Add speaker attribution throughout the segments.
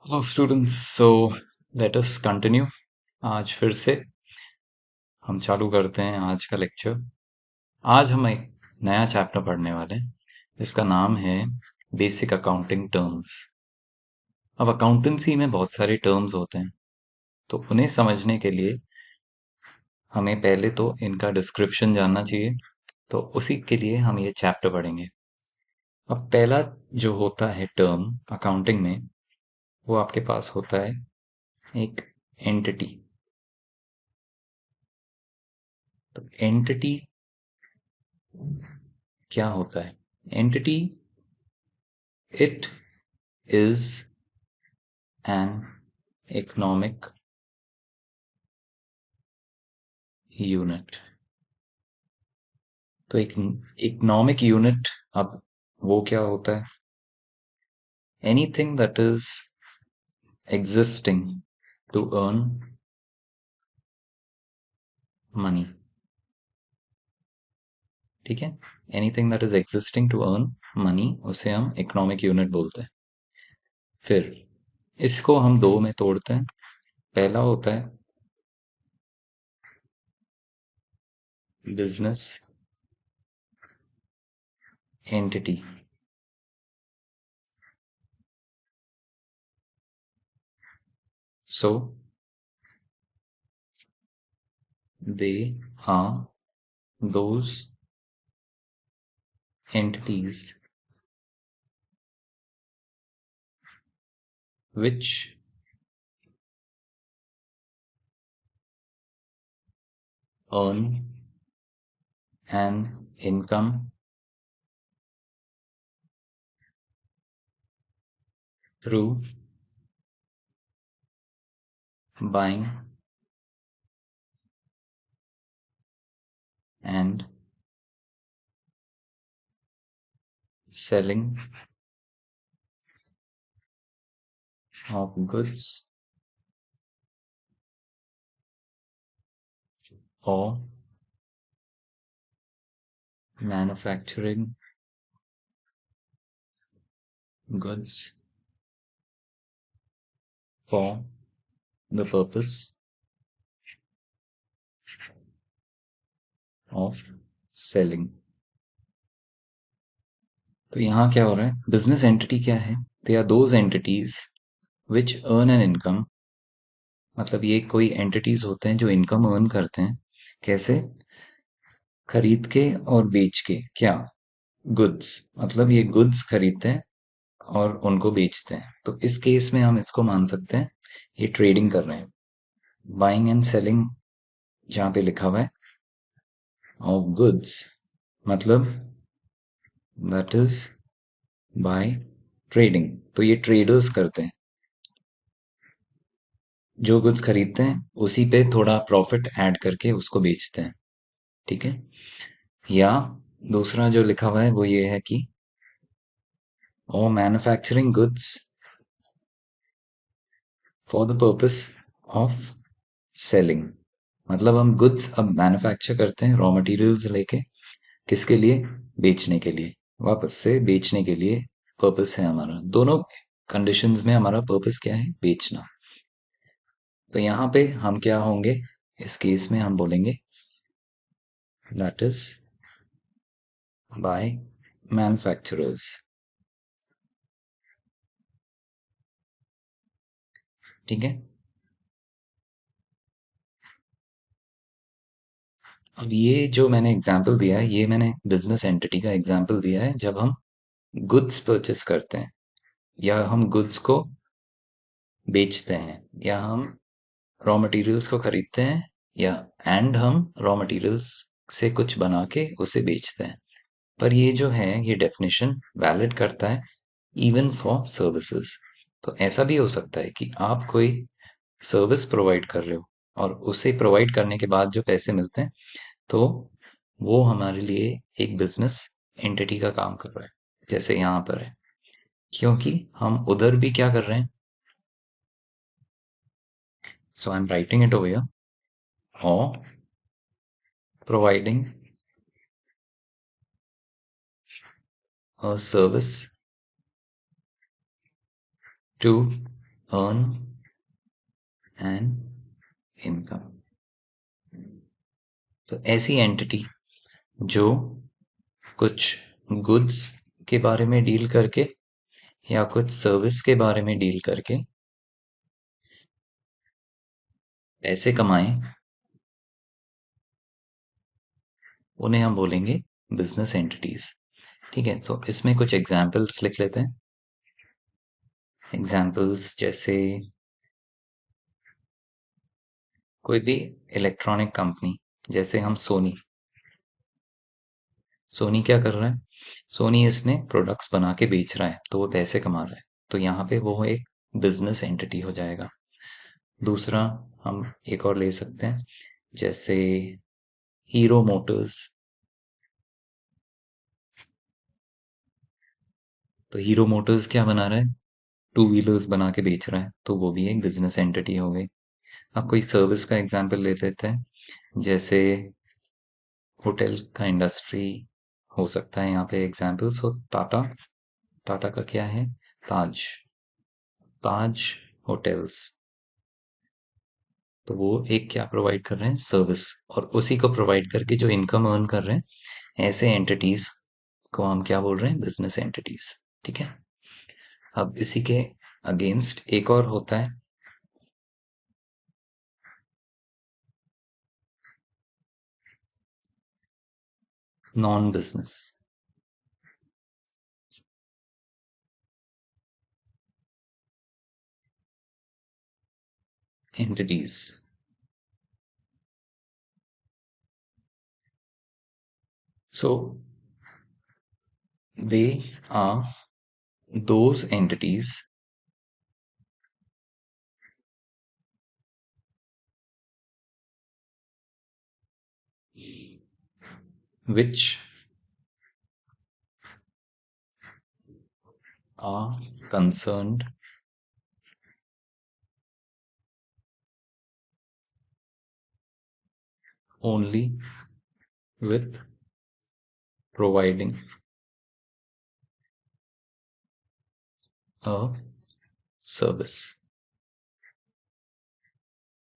Speaker 1: Hello students, so let us continue. आज फिर से हम चालू करते हैं आज का लेक्चर। आज हम एक नया चैप्टर पढ़ने वाले हैं जिसका नाम है बेसिक अकाउंटिंग टर्म्स। अब अकाउंटेंसी में बहुत सारे टर्म्स होते हैं, तो उन्हें समझने के लिए हमें पहले तो इनका डिस्क्रिप्शन जानना चाहिए। तो उसी के लिए हम ये चैप्टर पढ़ेंगे। अब पहला जो होता है टर्म अकाउंटिंग में, वो आपके पास होता है एक एंटिटी। तो एंटिटी क्या होता है? Entity, it is an economic unit. तो एक इकोनॉमिक यूनिट, अब वो क्या होता है? Anything that is existing to earn money. ठीक है, anything that is existing to earn money, उसे हम इकोनॉमिक यूनिट बोलते हैं। फिर इसको हम दो में तोड़ते हैं। पहला होता है business entity. So they are those entities which earn an income through buying and selling of goods or manufacturing goods for the purpose of selling। तो यहाँ क्या हो रहा है? बिजनेस एंटिटी क्या है? They are those entities which earn an income. मतलब ये कोई एंटिटीज होते हैं जो इनकम अर्न करते हैं। कैसे? खरीद के और बेच के। क्या? गुड्स। मतलब ये गुड्स खरीदते हैं और उनको बेचते हैं। तो इस केस में हम इसको मान सकते हैं ये ट्रेडिंग कर रहे हैं। बाइंग एंड सेलिंग जहाँ पे लिखा हुआ है ऑफ गुड्स, मतलब दैट इज बाय ट्रेडिंग। तो ये ट्रेडर्स करते हैं, जो गुड्स खरीदते हैं उसी पे थोड़ा प्रॉफिट ऐड करके उसको बेचते हैं। ठीक है। या दूसरा जो लिखा हुआ है वो ये है कि और manufacturing goods for the purpose of selling. मतलब हम गुड्स अब मैन्युफैक्चर करते हैं रॉ मटेरियल्स लेके। किसके लिए? बेचने के लिए। वापस से बेचने के लिए पर्पस है हमारा। दोनों कंडीशंस में हमारा पर्पस क्या है? बेचना। तो यहाँ पे हम क्या होंगे? इस केस में हम बोलेंगे दैट इज बाय मैन्युफैक्चरर्स। ठीक है। अब ये जो मैंने एग्जांपल दिया है, ये मैंने बिजनेस एंटिटी का एग्जांपल दिया है जब हम गुड्स परचेस करते हैं, या हम गुड्स को बेचते हैं, या हम रॉ मटेरियल्स को खरीदते हैं, या एंड हम रॉ मटेरियल्स से कुछ बना के उसे बेचते हैं। पर ये जो है, ये डेफिनेशन वैलिड करता है इवन फॉर सर्विसेज। तो ऐसा भी हो सकता है कि आप कोई सर्विस प्रोवाइड कर रहे हो और उसे प्रोवाइड करने के बाद जो पैसे मिलते हैं, तो वो हमारे लिए एक बिजनेस एंटिटी का काम कर रहा है, जैसे यहाँ पर है। क्योंकि हम उधर भी क्या कर रहे हैं? So I am writing it over here, और providing a service to earn an income। तो ऐसी एंटिटी जो कुछ गुड्स के बारे में डील करके या कुछ सर्विस के बारे में डील करके पैसे कमाएं, उन्हें हम बोलेंगे बिजनेस एंटिटीज। ठीक है, तो इसमें कुछ एग्जाम्पल्स लिख लेते हैं। एग्जाम्पल्स जैसे कोई भी इलेक्ट्रॉनिक कंपनी, जैसे हम सोनी। सोनी क्या कर रहा है? सोनी इसमें प्रोडक्ट्स बना के बेच रहा है, तो वो पैसे कमा रहा है, तो यहाँ पे वो एक बिजनेस एंटिटी हो जाएगा। दूसरा, हम एक और ले सकते हैं, जैसे हीरो मोटर्स। तो हीरो मोटर्स क्या बना रहा है? टू व्हीलर्स बना के बेच रहा है, तो वो भी एक बिजनेस एंटिटी हो गई। अब कोई सर्विस का एग्जांपल ले लेते हैं, जैसे होटल का इंडस्ट्री हो सकता है यहाँ पे एग्जांपल्स हो। टाटा, टाटा का क्या है? ताज, ताज होटल्स। तो वो एक क्या प्रोवाइड कर रहे हैं? सर्विस। और उसी को प्रोवाइड करके जो इनकम अर्न कर रहे हैं, ऐसे एंटिटीज को हम क्या बोल रहे हैं? Business entities. ठीक है। अब इसी के अगेंस्ट एक और होता है non business entities. So they are those entities which are concerned only with providing a service।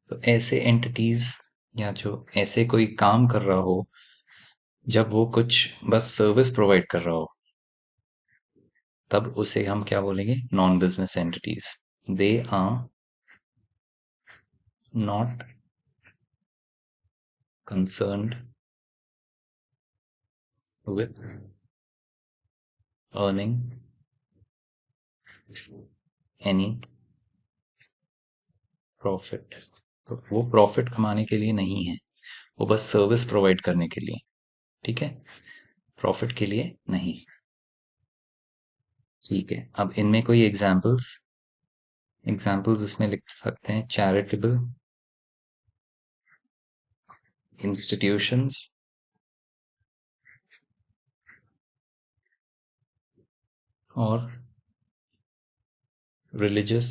Speaker 1: तो ऐसे एंटिटीज या जो ऐसे कोई काम कर रहा हो, जब वो कुछ बस सर्विस प्रोवाइड कर रहा हो, तब उसे हम क्या बोलेंगे? Non business entities. They are not concerned with earning any profit. तो वो प्रॉफिट कमाने के लिए नहीं है, वो बस सर्विस प्रोवाइड करने के लिए। ठीक है, प्रॉफिट के लिए नहीं। ठीक है, अब इनमें कोई एग्जांपल्स, एग्जांपल्स इसमें लिख सकते हैं चैरिटेबल इंस्टीट्यूशंस और रिलीजियस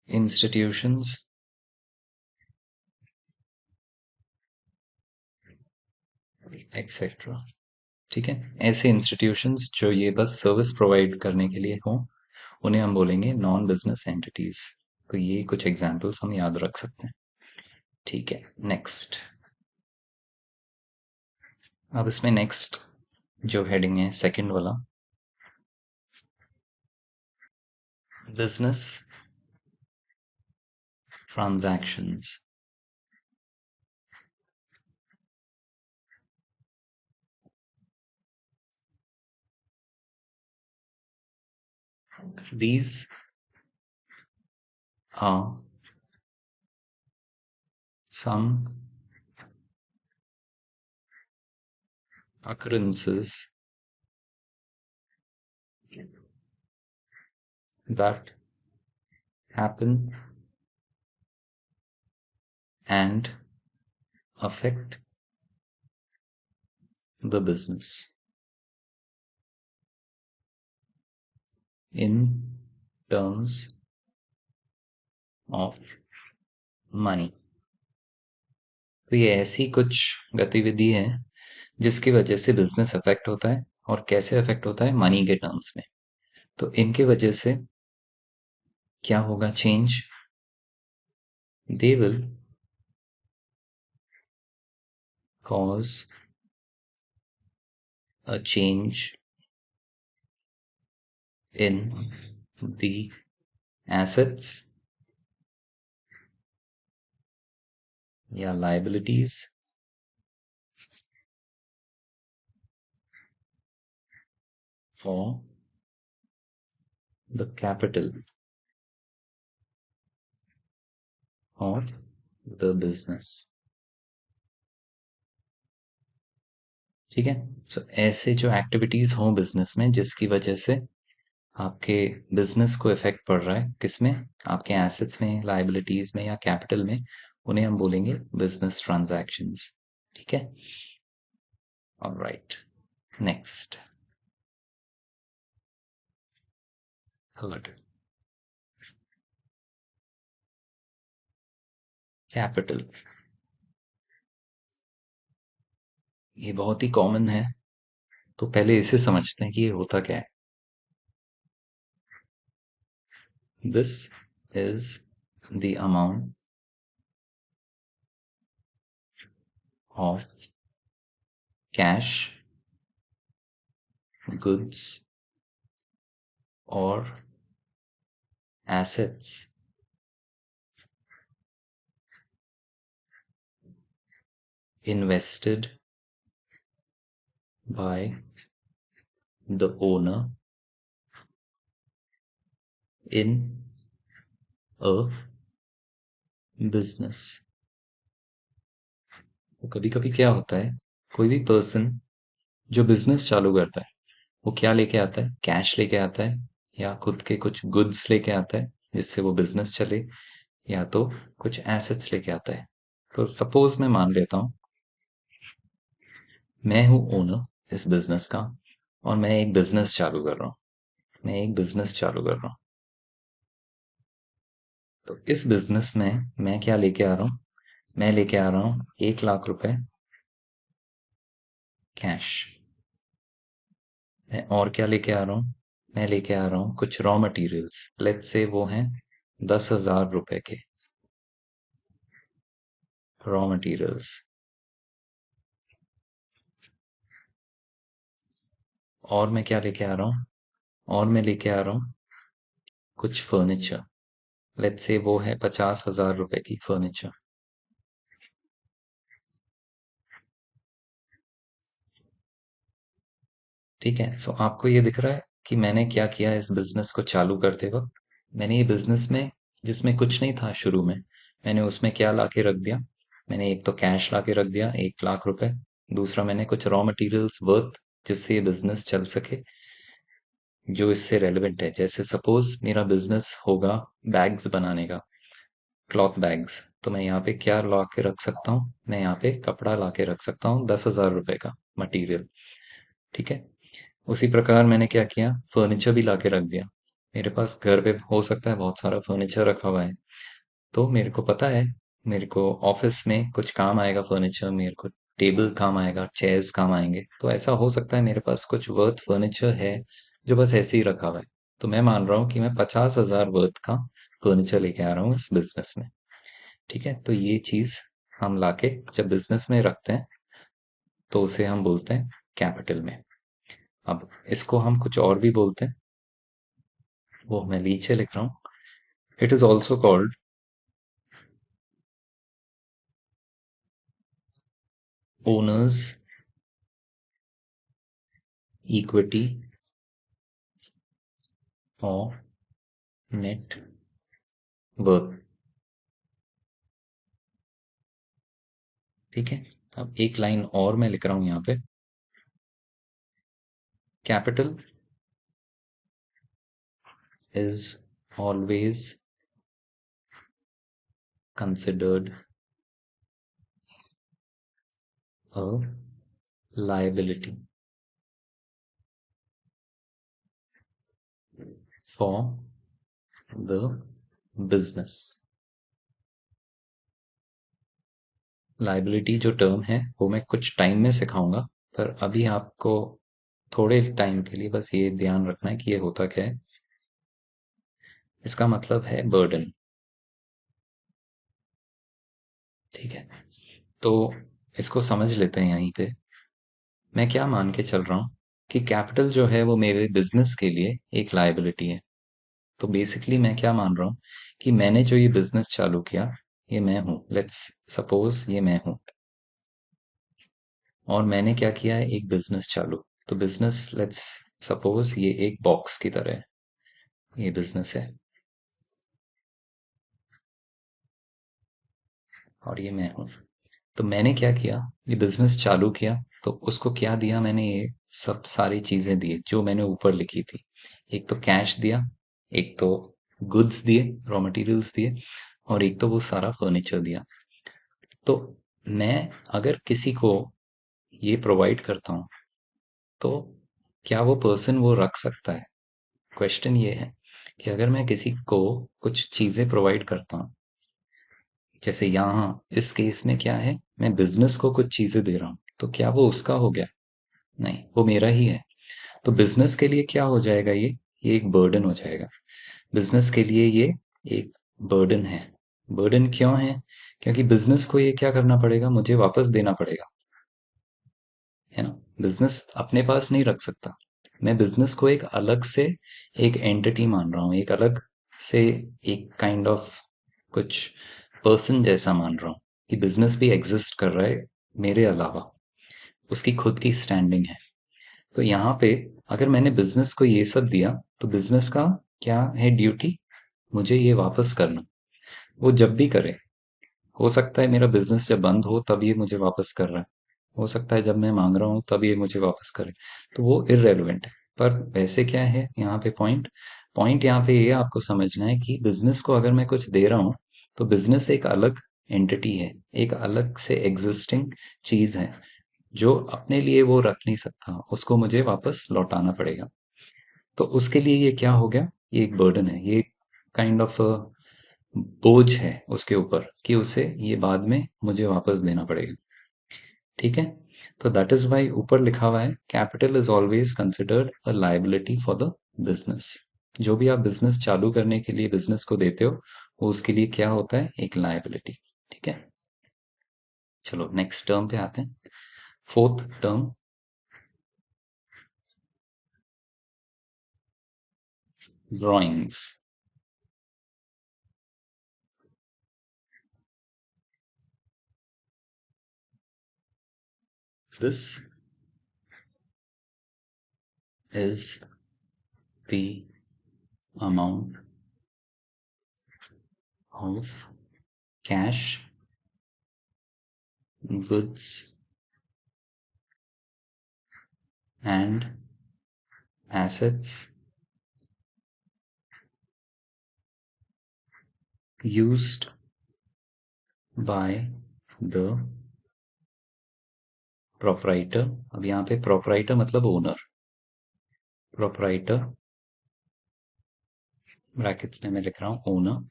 Speaker 1: इंस्टीट्यूशंस एक्सेट्रा। ठीक है, ऐसे इंस्टीट्यूशंस जो ये बस सर्विस प्रोवाइड करने के लिए हों, उन्हें हम बोलेंगे नॉन बिजनेस एंटिटीज। तो ये कुछ एग्जांपल्स हम याद रख सकते हैं। ठीक है, नेक्स्ट। अब इसमें नेक्स्ट जो हेडिंग है सेकंड वाला, business transactions. These are some occurrences that happen and affect the business in terms of money। तो ये ऐसी कुछ गतिविधि है जिसकी वजह से बिजनेस अफेक्ट होता है, और कैसे अफेक्ट होता है? मनी के टर्म्स में। तो इनके वजह से क्या होगा change? They will cause a change in the assets या liabilities for the capital of the business. ठीक है, सो ऐसे जो एक्टिविटीज हों बिजनेस में जिसकी वजह से आपके बिजनेस को इफेक्ट पड़ रहा है, किसमें? आपके एसेट्स में, लाइबिलिटीज में या कैपिटल में, उन्हें हम बोलेंगे बिजनेस ट्रांजैक्शंस। ठीक है, ऑलराइट, नेक्स्ट कैपिटल। ये बहुत ही कॉमन है, तो पहले इसे समझते हैं कि ये होता क्या है। This is the amount of cash, goods और assets invested by the owner in a business। कभी कभी क्या होता है, कोई भी पर्सन जो बिजनेस चालू करता है वो क्या लेके आता है? कैश लेके आता है, या खुद के कुछ गुड्स लेके आता है जिससे वो बिजनेस चले, या तो कुछ एसेट्स लेके आता है। तो सपोज मैं मान लेता हूं मैं हूं ओनर इस बिजनेस का और मैं एक बिजनेस चालू कर रहा हूं, मैं एक बिजनेस चालू कर रहा हूं। तो इस बिजनेस में मैं क्या लेके आ रहा हूं? मैं लेके आ रहा हूं 1 लाख रुपए कैश। मैं और क्या लेके आ रहा हूं? मैं लेके आ रहा हूं कुछ रॉ मटेरियल्स, लेट्स से वो हैं 10,000 रुपए के रॉ मटेरियल्स। और मैं क्या लेके आ रहा हूं? और मैं लेके आ रहा हूं कुछ फर्नीचर, लेट्स से वो है 50,000 रुपए की फर्नीचर। ठीक है, सो आपको ये दिख रहा है कि मैंने क्या किया इस बिजनेस को चालू करते वक्त? मैंने ये बिजनेस में, जिसमें कुछ नहीं था शुरू में, मैंने उसमें क्या लाके रख दिया? मैंने एक तो कैश लाके रख दिया 1 लाख रुपए, दूसरा मैंने कुछ रॉ मटेरियल्स वर्थ जिससे ये बिजनेस चल सके, जो इससे रेलेवेंट है। जैसे सपोज मेरा बिजनेस होगा बैग्स बनाने का, क्लॉथ बैग्स, तो मैं यहाँ पे क्या ला के रख सकता हूँ? मैं यहाँ पे कपड़ा ला के रख सकता हूँ 10,000 रुपए का मटेरियल। ठीक है, उसी प्रकार मैंने क्या किया, फर्नीचर भी लाके रख दिया। मेरे पास घर पे हो सकता है बहुत सारा फर्नीचर रखा हुआ है, तो मेरे को पता है मेरे को ऑफिस में कुछ काम आएगा फर्नीचर, मेरे को टेबल काम आएगा, चेयर्स काम आएंगे। तो ऐसा हो सकता है मेरे पास कुछ वर्थ फर्नीचर है जो बस ऐसे ही रखा हुआ है। तो मैं मान रहा हूँ कि मैं 50,000 वर्थ का फर्नीचर लेके आ रहा हूँ इस बिजनेस में। ठीक है, तो ये चीज हम लाके जब बिजनेस में रखते हैं तो उसे हम बोलते हैं कैपिटल में। अब इसको हम कुछ और भी बोलते हैं, वो मैं नीचे लिख रहा हूँ। It is also called owners equity और नेट वर्थ। ठीक है, अब एक लाइन और मैं लिख रहा हूं यहाँ पे, capital is always considered a liability for the business. Liability जो टर्म है वो मैं कुछ टाइम में सिखाऊंगा, पर अभी आपको थोड़े टाइम के लिए बस ये ध्यान रखना है कि ये होता क्या है। इसका मतलब है बर्डन। ठीक है, तो इसको समझ लेते हैं यहीं पे। मैं क्या मान के चल रहा हूँ कि कैपिटल जो है वो मेरे बिजनेस के लिए एक लायबिलिटी है। तो बेसिकली मैं क्या मान रहा हूँ कि मैंने जो ये बिजनेस चालू किया, ये मैं हूँ, लेट्स सपोज ये मैं हूँ, और मैंने क्या किया है, एक बिजनेस चालू। तो बिजनेस, लेट्स सपोज ये एक बॉक्स की तरह है, ये बिजनेस है, और ये मैं हूँ। तो मैंने क्या किया, ये बिजनेस चालू किया, तो उसको क्या दिया मैंने, ये सब सारी चीजें दी जो मैंने ऊपर लिखी थी। एक तो कैश दिया, एक तो गुड्स दिए, रॉ मटेरियल्स दिए, और एक तो वो सारा फर्नीचर दिया। तो मैं अगर किसी को ये प्रोवाइड करता हूँ, तो क्या वो पर्सन वो रख सकता है? क्वेश्चन ये है कि अगर मैं किसी को कुछ चीजें प्रोवाइड करता हूँ, जैसे यहाँ इस केस में क्या है, मैं बिजनेस को कुछ चीजें दे रहा हूँ, तो क्या वो उसका हो गया? नहीं, वो मेरा ही है। तो बिजनेस के लिए क्या हो जाएगा, ये एक बर्डन हो जाएगा। बिजनेस के लिए ये एक बर्डन है। बर्डन क्यों है? क्योंकि बिजनेस को ये क्या करना पड़ेगा, मुझे वापस देना पड़ेगा, है ना। बिजनेस अपने पास नहीं रख सकता। मैं बिजनेस को एक अलग से एक एंटिटी मान रहा हूँ, एक अलग से एक काइंड ऑफ कुछ पर्सन जैसा मान रहा हूँ कि बिजनेस भी एग्जिस्ट कर रहा है मेरे अलावा, उसकी खुद की स्टैंडिंग है। तो यहाँ पे अगर मैंने बिजनेस को ये सब दिया, तो बिजनेस का क्या है ड्यूटी, मुझे ये वापस करना। वो जब भी करे, हो सकता है मेरा बिजनेस जब बंद हो तब ये मुझे वापस कर रहा है, हो सकता है जब मैं मांग रहा हूँ तब ये मुझे वापस करे। तो वो इररेलेवेंट है। पर वैसे क्या है यहाँ पे पॉइंट, पॉइंट यहाँ पे ये आपको समझना है कि बिजनेस को अगर मैं कुछ दे रहा हूँ, तो बिजनेस एक अलग एंटिटी है, एक अलग से एग्जिस्टिंग चीज है, जो अपने लिए वो रख नहीं सकता, उसको मुझे वापस लौटाना पड़ेगा। तो उसके लिए ये क्या हो गया, ये एक बर्डन है, ये काइंड ऑफ बोझ है उसके ऊपर कि उसे ये बाद में मुझे वापस देना पड़ेगा। ठीक है, तो दैट इज वाई ऊपर लिखा हुआ है capital is always considered a liability for the business. जो भी आप बिजनेस चालू करने के लिए बिजनेस को देते हो, वो उसके लिए क्या होता है, एक लायबिलिटी। ठीक है, चलो नेक्स्ट टर्म पे आते हैं। Fourth term, drawings. This is the amount of cash, goods, and assets used by the proprietor। अब यहाँ पे proprietor मतलब ओनर, proprietor ब्रैकेट्स में मैं लिख रहा हूँ owner,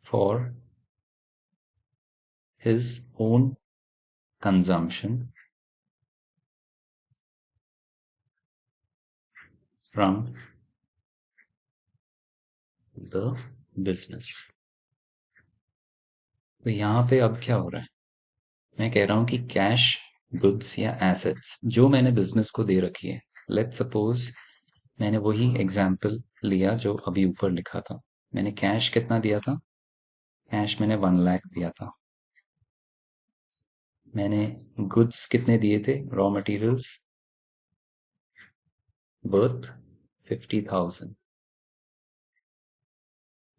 Speaker 1: for his own consumption from the business। तो यहाँ पे अब क्या हो रहा है, मैं कह रहा हूँ कि कैश, गुड्स या एसेट्स जो मैंने बिजनेस को दे रखी है, लेट्स सपोज मैंने वही एग्जाम्पल लिया जो अभी ऊपर लिखा था। मैंने कैश कितना दिया था, कैश मैंने 1 लाख दिया था। मैंने गुड्स कितने दिए थे, रॉ मटेरियल्स वर्थ 50,000,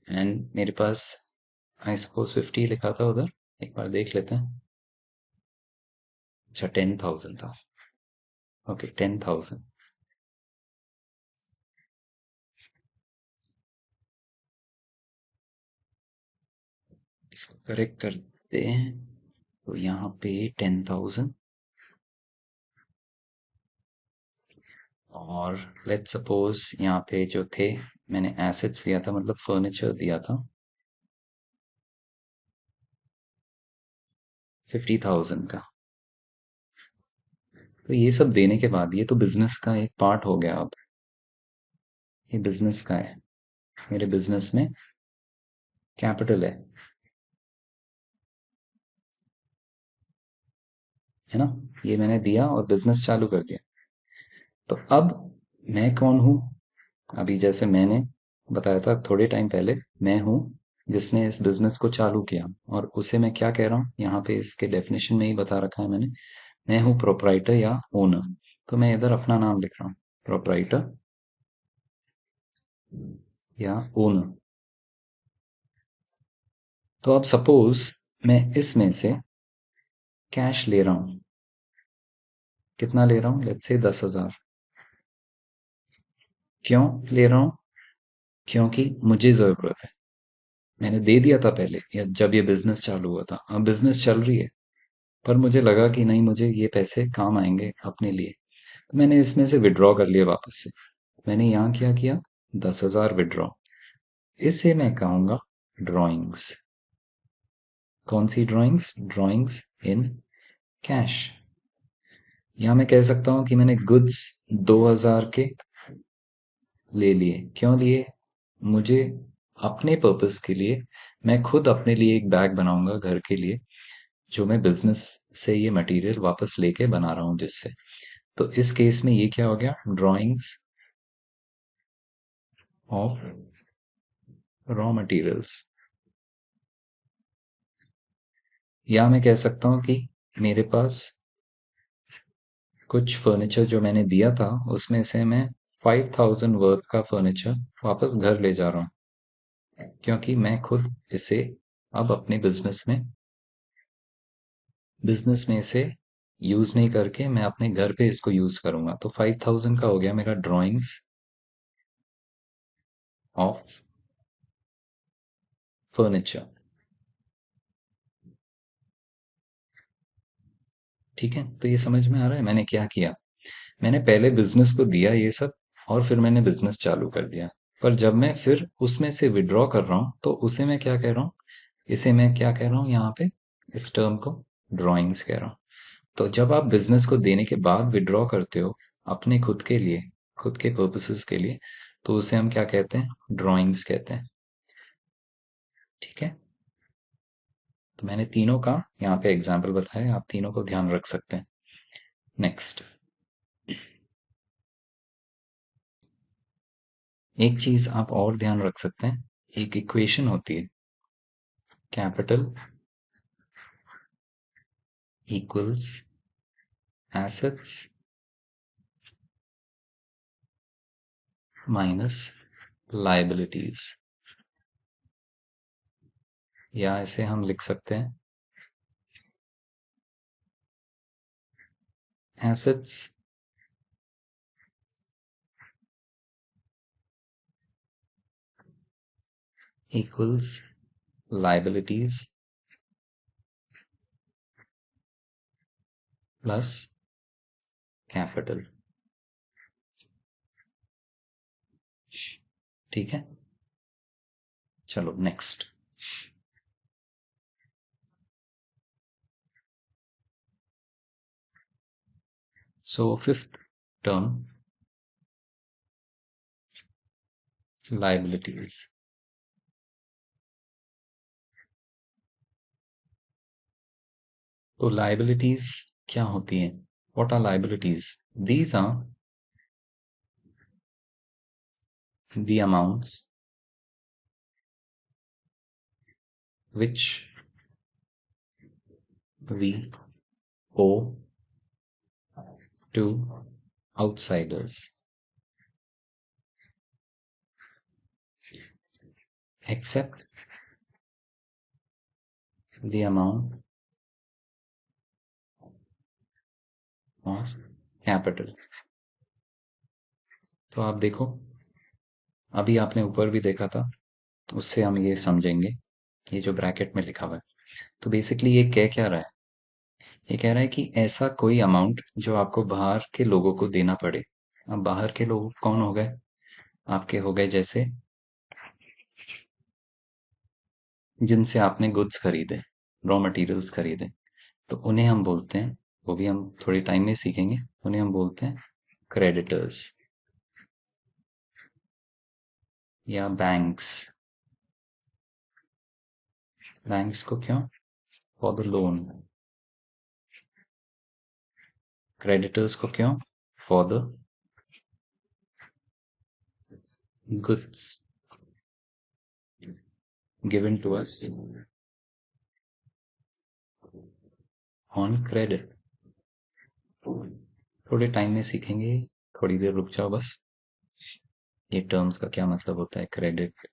Speaker 1: एंड मेरे पास आई सपोज 50 लिखा था उधर, एक बार देख लेते हैं। अच्छा 10,000 था, ओके 10,000। इसको करेक्ट करते हैं, तो यहाँ पे 10,000, और लेट्स सपोज यहाँ पे जो थे, मैंने एसेट्स दिया था मतलब फर्नीचर दिया था 50,000 का। तो ये सब देने के बाद ये तो बिजनेस का एक पार्ट हो गया। अब ये बिजनेस का है, मेरे बिजनेस में कैपिटल है ना। ये मैंने दिया और बिजनेस चालू कर दिया। तो अब मैं कौन हूं? अभी जैसे मैंने बताया था थोड़े टाइम पहले, मैं हूं जिसने इस बिजनेस को चालू किया। और उसे मैं क्या कह रहा हूँ यहाँ पे, इसके डेफिनेशन में ही बता रखा है मैंने। मैं हूँ प्रोपराइटर या ओनर। तो मैं इधर अपना नाम लिख रहा हूँ, प्रोपराइटर या ओनर। तो अब सपोज मैं इसमें से कैश ले रहा हूँ। कितना ले रहा हूँ? Let's say 10,000। क्यों ले रहा हूँ? क्योंकि मुझे जरूरत है। मैंने दे दिया था पहले, या जब ये बिजनेस चालू हुआ था। अब बिजनेस चल रही है, पर मुझे लगा कि नहीं, मुझे ये पैसे काम आएंगे अपने लिए। तो मैंने इसमें से विड्रॉ कर लिए वापस से। मैंने यहाँ क्या किया? 10,000 विड्रॉ। इसे मैं कहूंगा ड्रॉइंग्स। कौन सी ड्रॉइंग्स? Drawings in cash. यहाँ मैं कह सकता हूँ कि मैंने गुड्स 2,000 के ले लिए। क्यों लिए? मुझे अपने पर्पस के लिए, मैं खुद अपने लिए एक बैग बनाऊंगा घर के लिए, जो मैं बिजनेस से ये मटेरियल वापस लेके बना रहा हूँ जिससे। तो इस केस में ये क्या हो गया? Drawings of raw materials. या मैं कह सकता हूँ कि मेरे पास कुछ फर्नीचर जो मैंने दिया था, उसमें से मैं 5,000 वर्थ का फर्नीचर वापस घर ले जा रहा हूँ, क्योंकि मैं खुद इसे अब अपने बिजनेस में इसे यूज नहीं करके मैं अपने घर पे इसको यूज करूंगा। तो 5,000 का हो गया मेरा ड्राइंग्स ऑफ फर्नीचर। ठीक है, तो ये समझ में आ रहा है मैंने क्या किया? मैंने पहले बिजनेस को दिया ये सब, और फिर मैंने बिजनेस चालू कर दिया। पर जब मैं फिर उसमें से विड्रॉ कर रहा हूँ, तो उसे मैं क्या कह रहा हूँ? इसे मैं क्या कह रहा हूँ यहाँ पे? इस टर्म को ड्राइंग्स कह रहा हूँ। तो जब आप बिजनेस को देने के बाद विड्रॉ करते हो अपने खुद के लिए, खुद के पर्पसेस के लिए, तो उसे हम क्या कहते हैं? ड्राइंग्स कहते हैं। ठीक है, तो मैंने तीनों का यहाँ पे एग्जाम्पल बताया, आप तीनों को ध्यान रख सकते हैं। नेक्स्ट, एक चीज आप और ध्यान रख सकते हैं। एक इक्वेशन होती है, capital equals assets minus liabilities. या इसे हम लिख सकते हैं, assets equals liabilities plus capital. ठीक है, चलो next. So fifth term, liabilities. तो लाइबिलिटीज क्या होती हैं? What are liabilities? These are the amounts which we owe to outsiders, except the amount of capital। तो आप देखो, अभी आपने ऊपर भी देखा था, तो उससे हम ये समझेंगे, ये जो ब्रैकेट में लिखा हुआ है। तो बेसिकली ये कह क्या रहा है? ये कह रहा है कि ऐसा कोई अमाउंट जो आपको बाहर के लोगों को देना पड़े। अब बाहर के लोग कौन हो गए? आपके हो गए जैसे जिनसे आपने गुड्स खरीदे, रॉ मटेरियल्स खरीदे, तो उन्हें हम बोलते हैं वो भी हम थोड़ी टाइम में सीखेंगे। उन्हें हम बोलते हैं क्रेडिटर्स या बैंक्स। बैंक्स को क्यों? For the loan. क्रेडिटर्स को क्यों? For the goods given to us on credit. थोड़े टाइम में सीखेंगे, थोड़ी देर रुक जाओ बस। ये टर्म्स का क्या मतलब होता है, क्रेडिट,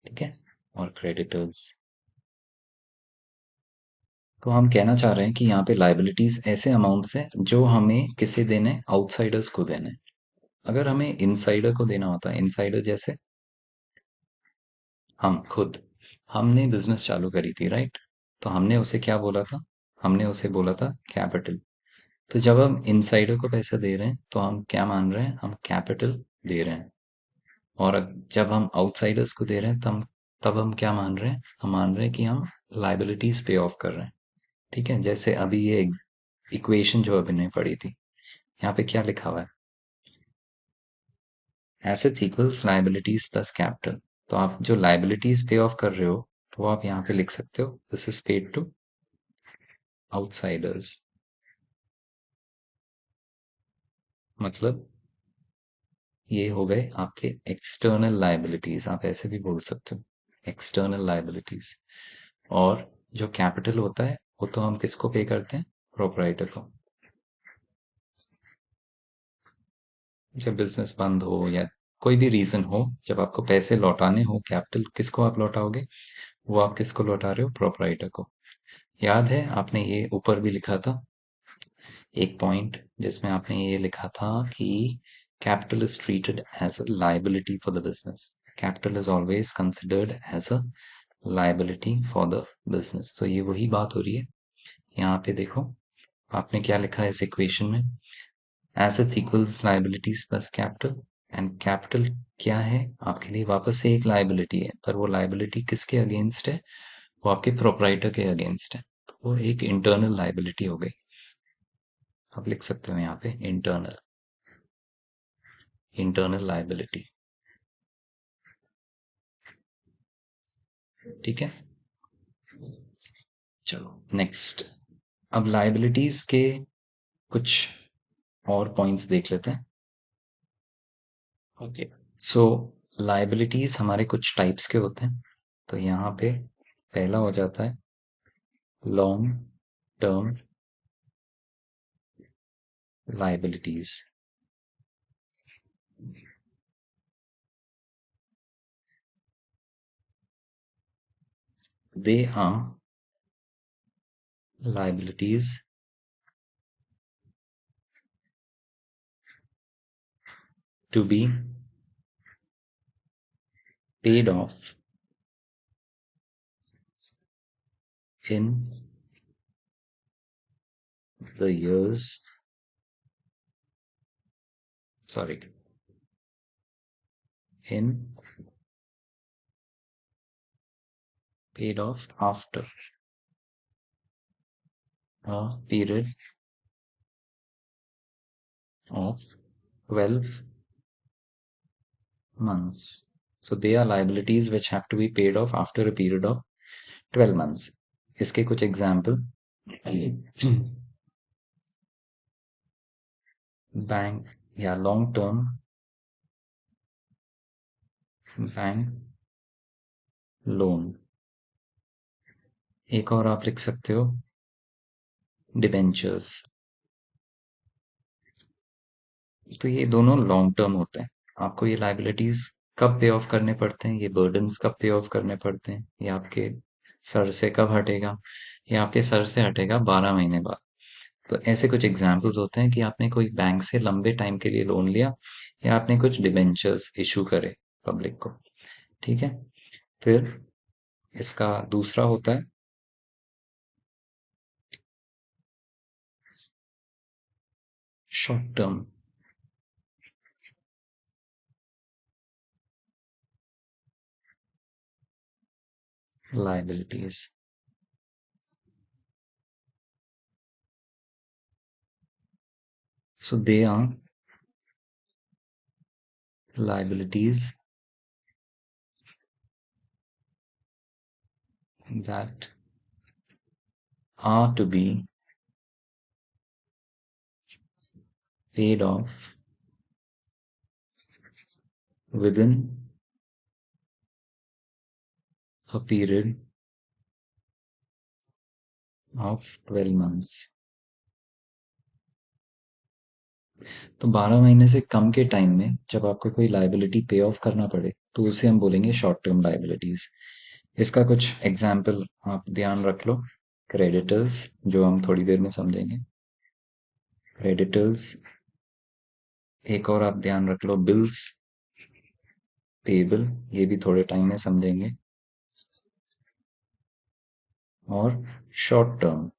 Speaker 1: ठीक है, और क्रेडिटर्स। तो हम कहना चाह रहे हैं कि यहाँ पे लाइबिलिटीज ऐसे अमाउंट्स हैं जो हमें किसे देने, आउटसाइडर्स को देने। अगर हमें इनसाइडर को देना होता है, इनसाइडर जैसे हम खुद, हमने बिजनेस चालू करी थी, राइट? तो हमने उसे क्या बोला था? हमने उसे बोला था कैपिटल। तो जब हम इनसाइडर को पैसे दे रहे हैं तो हम क्या मान रहे हैं? हम कैपिटल दे रहे हैं। और जब हम आउटसाइडर्स को दे रहे हैं तब हम क्या मान रहे हैं? हम मान रहे हैं कि हम लाइबिलिटीज पे ऑफ कर रहे हैं। ठीक है, जैसे अभी ये इक्वेशन जो अभी ने पढ़ी थी, यहाँ पे क्या लिखा हुआ है? Assets equals liabilities plus capital. तो आप जो लाइबिलिटीज पे ऑफ कर रहे हो, तो वो आप यहाँ पे लिख सकते हो, this is paid to outsiders. मतलब ये हो गए आपके एक्सटर्नल लाइबिलिटीज, आप ऐसे भी बोल सकते हो, एक्सटर्नल लाइबिलिटीज। और जो कैपिटल होता है वो तो हम किसको पे करते हैं? प्रोपराइटर को। जब बिजनेस बंद हो या कोई भी रीजन हो, जब आपको पैसे लौटाने हो कैपिटल, किसको आप लौटाओगे? वो आप किसको लौटा रहे हो? प्रोपराइटर को। याद है आपने ये ऊपर भी लिखा था एक पॉइंट, जिसमें आपने ये लिखा था कि capital is treated as a liability for the business. Capital is always considered as a liability for the business. तो ये वही बात हो रही है। यहाँ पे देखो आपने क्या लिखा है इस इक्वेशन में? Assets equals liabilities plus capital. And capital क्या है आपके लिए? वापस से एक लाइबिलिटी है, पर वो लाइबिलिटी किसके अगेंस्ट है? वो आपके प्रोपराइटर के अगेंस्ट है। तो वो एक इंटरनल लाइबिलिटी हो गई। आप लिख सकते हो यहाँ पे इंटरनल, इंटरनल लाइबिलिटी। ठीक है, चलो नेक्स्ट। अब लाइबिलिटीज के कुछ और पॉइंट्स देख लेते हैं। ओके, सो लाइबिलिटीज हमारे कुछ टाइप्स के होते हैं। तो यहाँ पे पहला हो जाता है long term liabilities. They are liabilities to be paid off in the years, sorry, in paid off after a period of 12 months. So they are liabilities which have to be paid off after a period of 12 months. इसके कुछ example, bank या long term bank loan. एक और आप लिख सकते हो debentures. तो ये दोनों लॉन्ग टर्म होते हैं। आपको ये लाइबिलिटीज कब पे ऑफ करने पड़ते हैं, ये बर्डन्स कब पे ऑफ करने पड़ते हैं, ये आपके सर से कब हटेगा? ये आपके सर से हटेगा 12 महीने बाद। तो ऐसे कुछ एग्जाम्पल्स होते हैं कि आपने कोई बैंक से लंबे टाइम के लिए लोन लिया, या आपने कुछ डिबेंचर्स इशू करे पब्लिक को। ठीक है, फिर इसका दूसरा होता है short term liabilities. So they are liabilities that are to be paid off within a period of 12 months. तो 12 महीने से कम के टाइम में जब आपको कोई लायबिलिटी पे ऑफ करना पड़े तो उसे हम बोलेंगे शॉर्ट टर्म लायबिलिटीज। इसका कुछ एग्जाम्पल आप ध्यान रख लो। क्रेडिटर्स, जो हम थोड़ी देर में समझेंगे। क्रेडिटर्स, एक और आप ध्यान रख लो, बिल्स पेबल, ये भी थोड़े टाइम में समझेंगे। और शॉर्ट टर्म,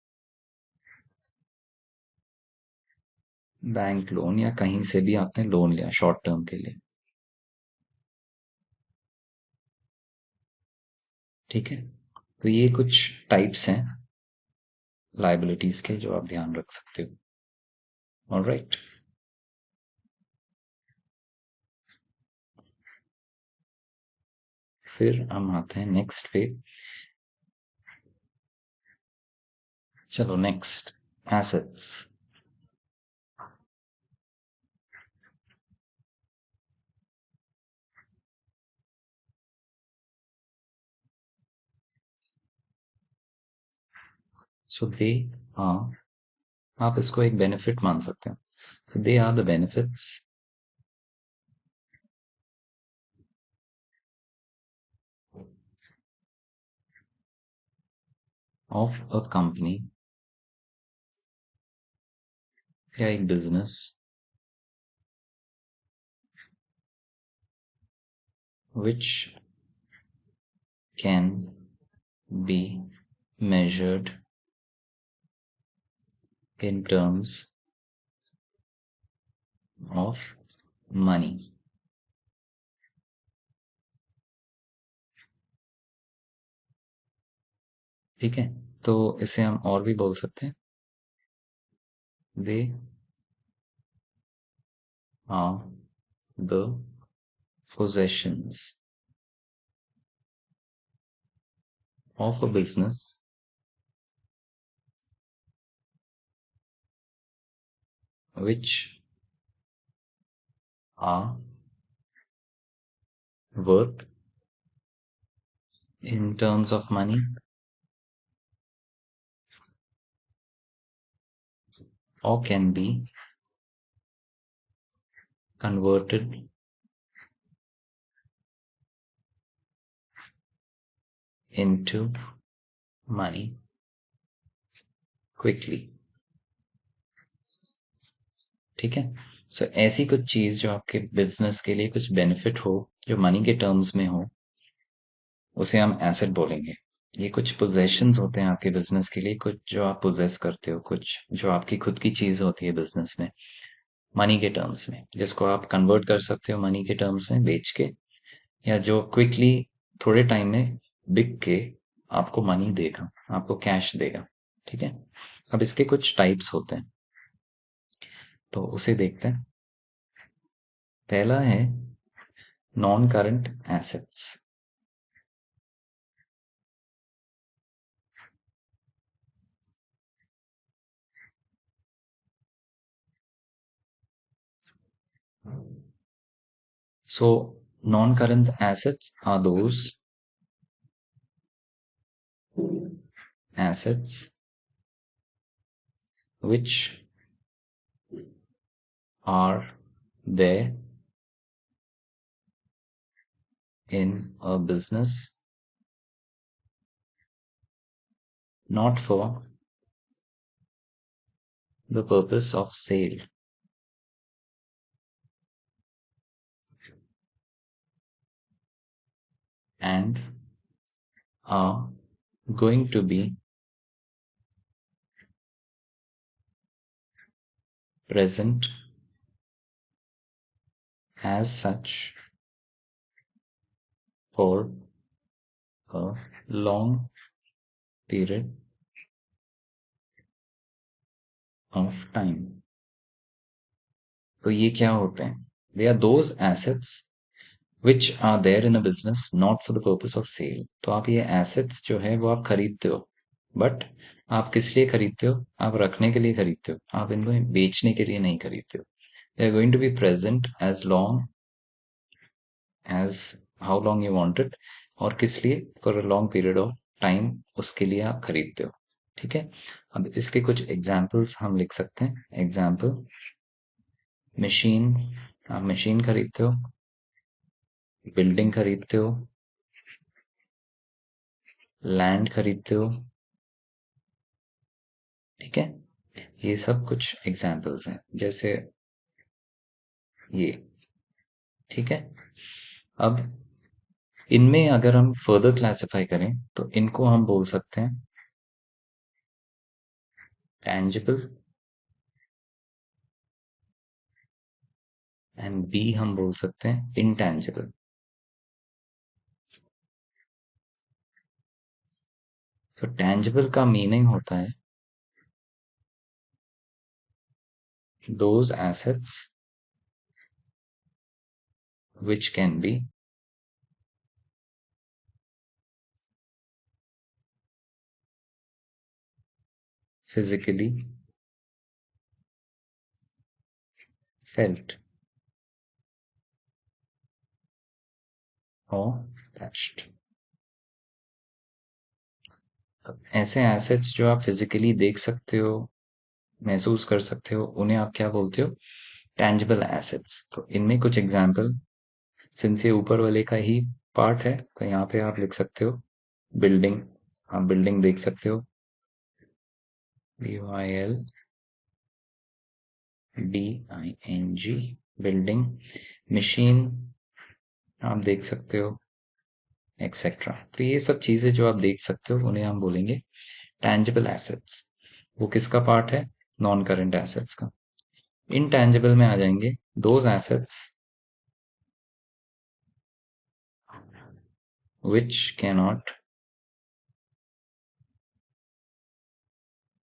Speaker 1: बैंक लोन या कहीं से भी आपने लोन लिया शॉर्ट टर्म के लिए। ठीक है, तो ये कुछ टाइप्स हैं लायबिलिटीज के जो आप ध्यान रख सकते हो। ऑलराइट, फिर हम आते हैं नेक्स्ट पे। चलो next, assets. So they are, आप इसको एक बेनिफिट मान सकते हो। They are the benefits of a company या एक business which can be measured in terms of money। ठीक है, तो इसे हम और भी बोल सकते हैं, they are the possessions of a business which are worth in terms of money or can be converted into money quickly। ठीक है, सो ऐसी कुछ चीज जो आपके बिजनेस के लिए कुछ बेनिफिट हो, जो मनी के टर्म्स में हो, उसे हम एसेट बोलेंगे। ये कुछ पोजेशंस होते हैं आपके बिजनेस के लिए, कुछ जो आप पोजेस करते हो, कुछ जो आपकी खुद की चीज होती है बिजनेस में, मनी के टर्म्स में, जिसको आप कन्वर्ट कर सकते हो मनी के टर्म्स में बेच के, या जो क्विकली थोड़े टाइम में बिक के आपको मनी देगा, आपको कैश देगा। ठीक है, अब इसके कुछ टाइप्स होते हैं, तो उसे देखते हैं। पहला है non current assets. So non-current assets are those assets which are there in a business not for the purpose of sale and are going to be present as such for a long period of time। तो ये क्या होते हैं? They are those assets which are there in a business not for the purpose of sale. तो आप ये assets जो है वो आप खरीदते हो, बट आप किस लिए खरीदते हो? आप रखने के लिए खरीदते हो, आप इनको बेचने के लिए नहीं खरीदते हो। They are going to be present as long as how long you want it, और किस लिए? For a long period of time, उसके लिए आप खरीदते हो। ठीक है, अब इसके कुछ एग्जाम्पल्स हम लिख सकते हैं। एग्जाम्पल, मशीन, आप मशीन खरीदते हो, बिल्डिंग खरीदते हो, लैंड खरीदते हो। ठीक है, ये सब कुछ एग्जाम्पल्स हैं, जैसे ये। ठीक है, अब इनमें अगर हम फर्दर क्लासिफाई करें तो इनको हम बोल सकते हैं टैंजिबल, एंड बी हम बोल सकते हैं इनटैंजिबल। तो टैंजिबल का मीनिंग होता है those assets which can be physically felt or touched। ऐसे एसेट्स जो आप फिजिकली देख सकते हो, महसूस कर सकते हो, उन्हें आप क्या बोलते हो? Tangible assets. तो इनमें कुछ एग्जांपल, सिंस ये ऊपर वाले का ही पार्ट है तो यहाँ पे आप लिख सकते हो बिल्डिंग, आप बिल्डिंग देख सकते हो, BILDING, बिल्डिंग। मशीन आप देख सकते हो, एक्सेट्रा। तो ये सब चीजें जो आप देख सकते हो उन्हें हम बोलेंगे टैंजिबल एसेट्स। वो किसका पार्ट है? नॉन करंट एसेट्स का। इनटैंजिबल में आ जाएंगे those assets which cannot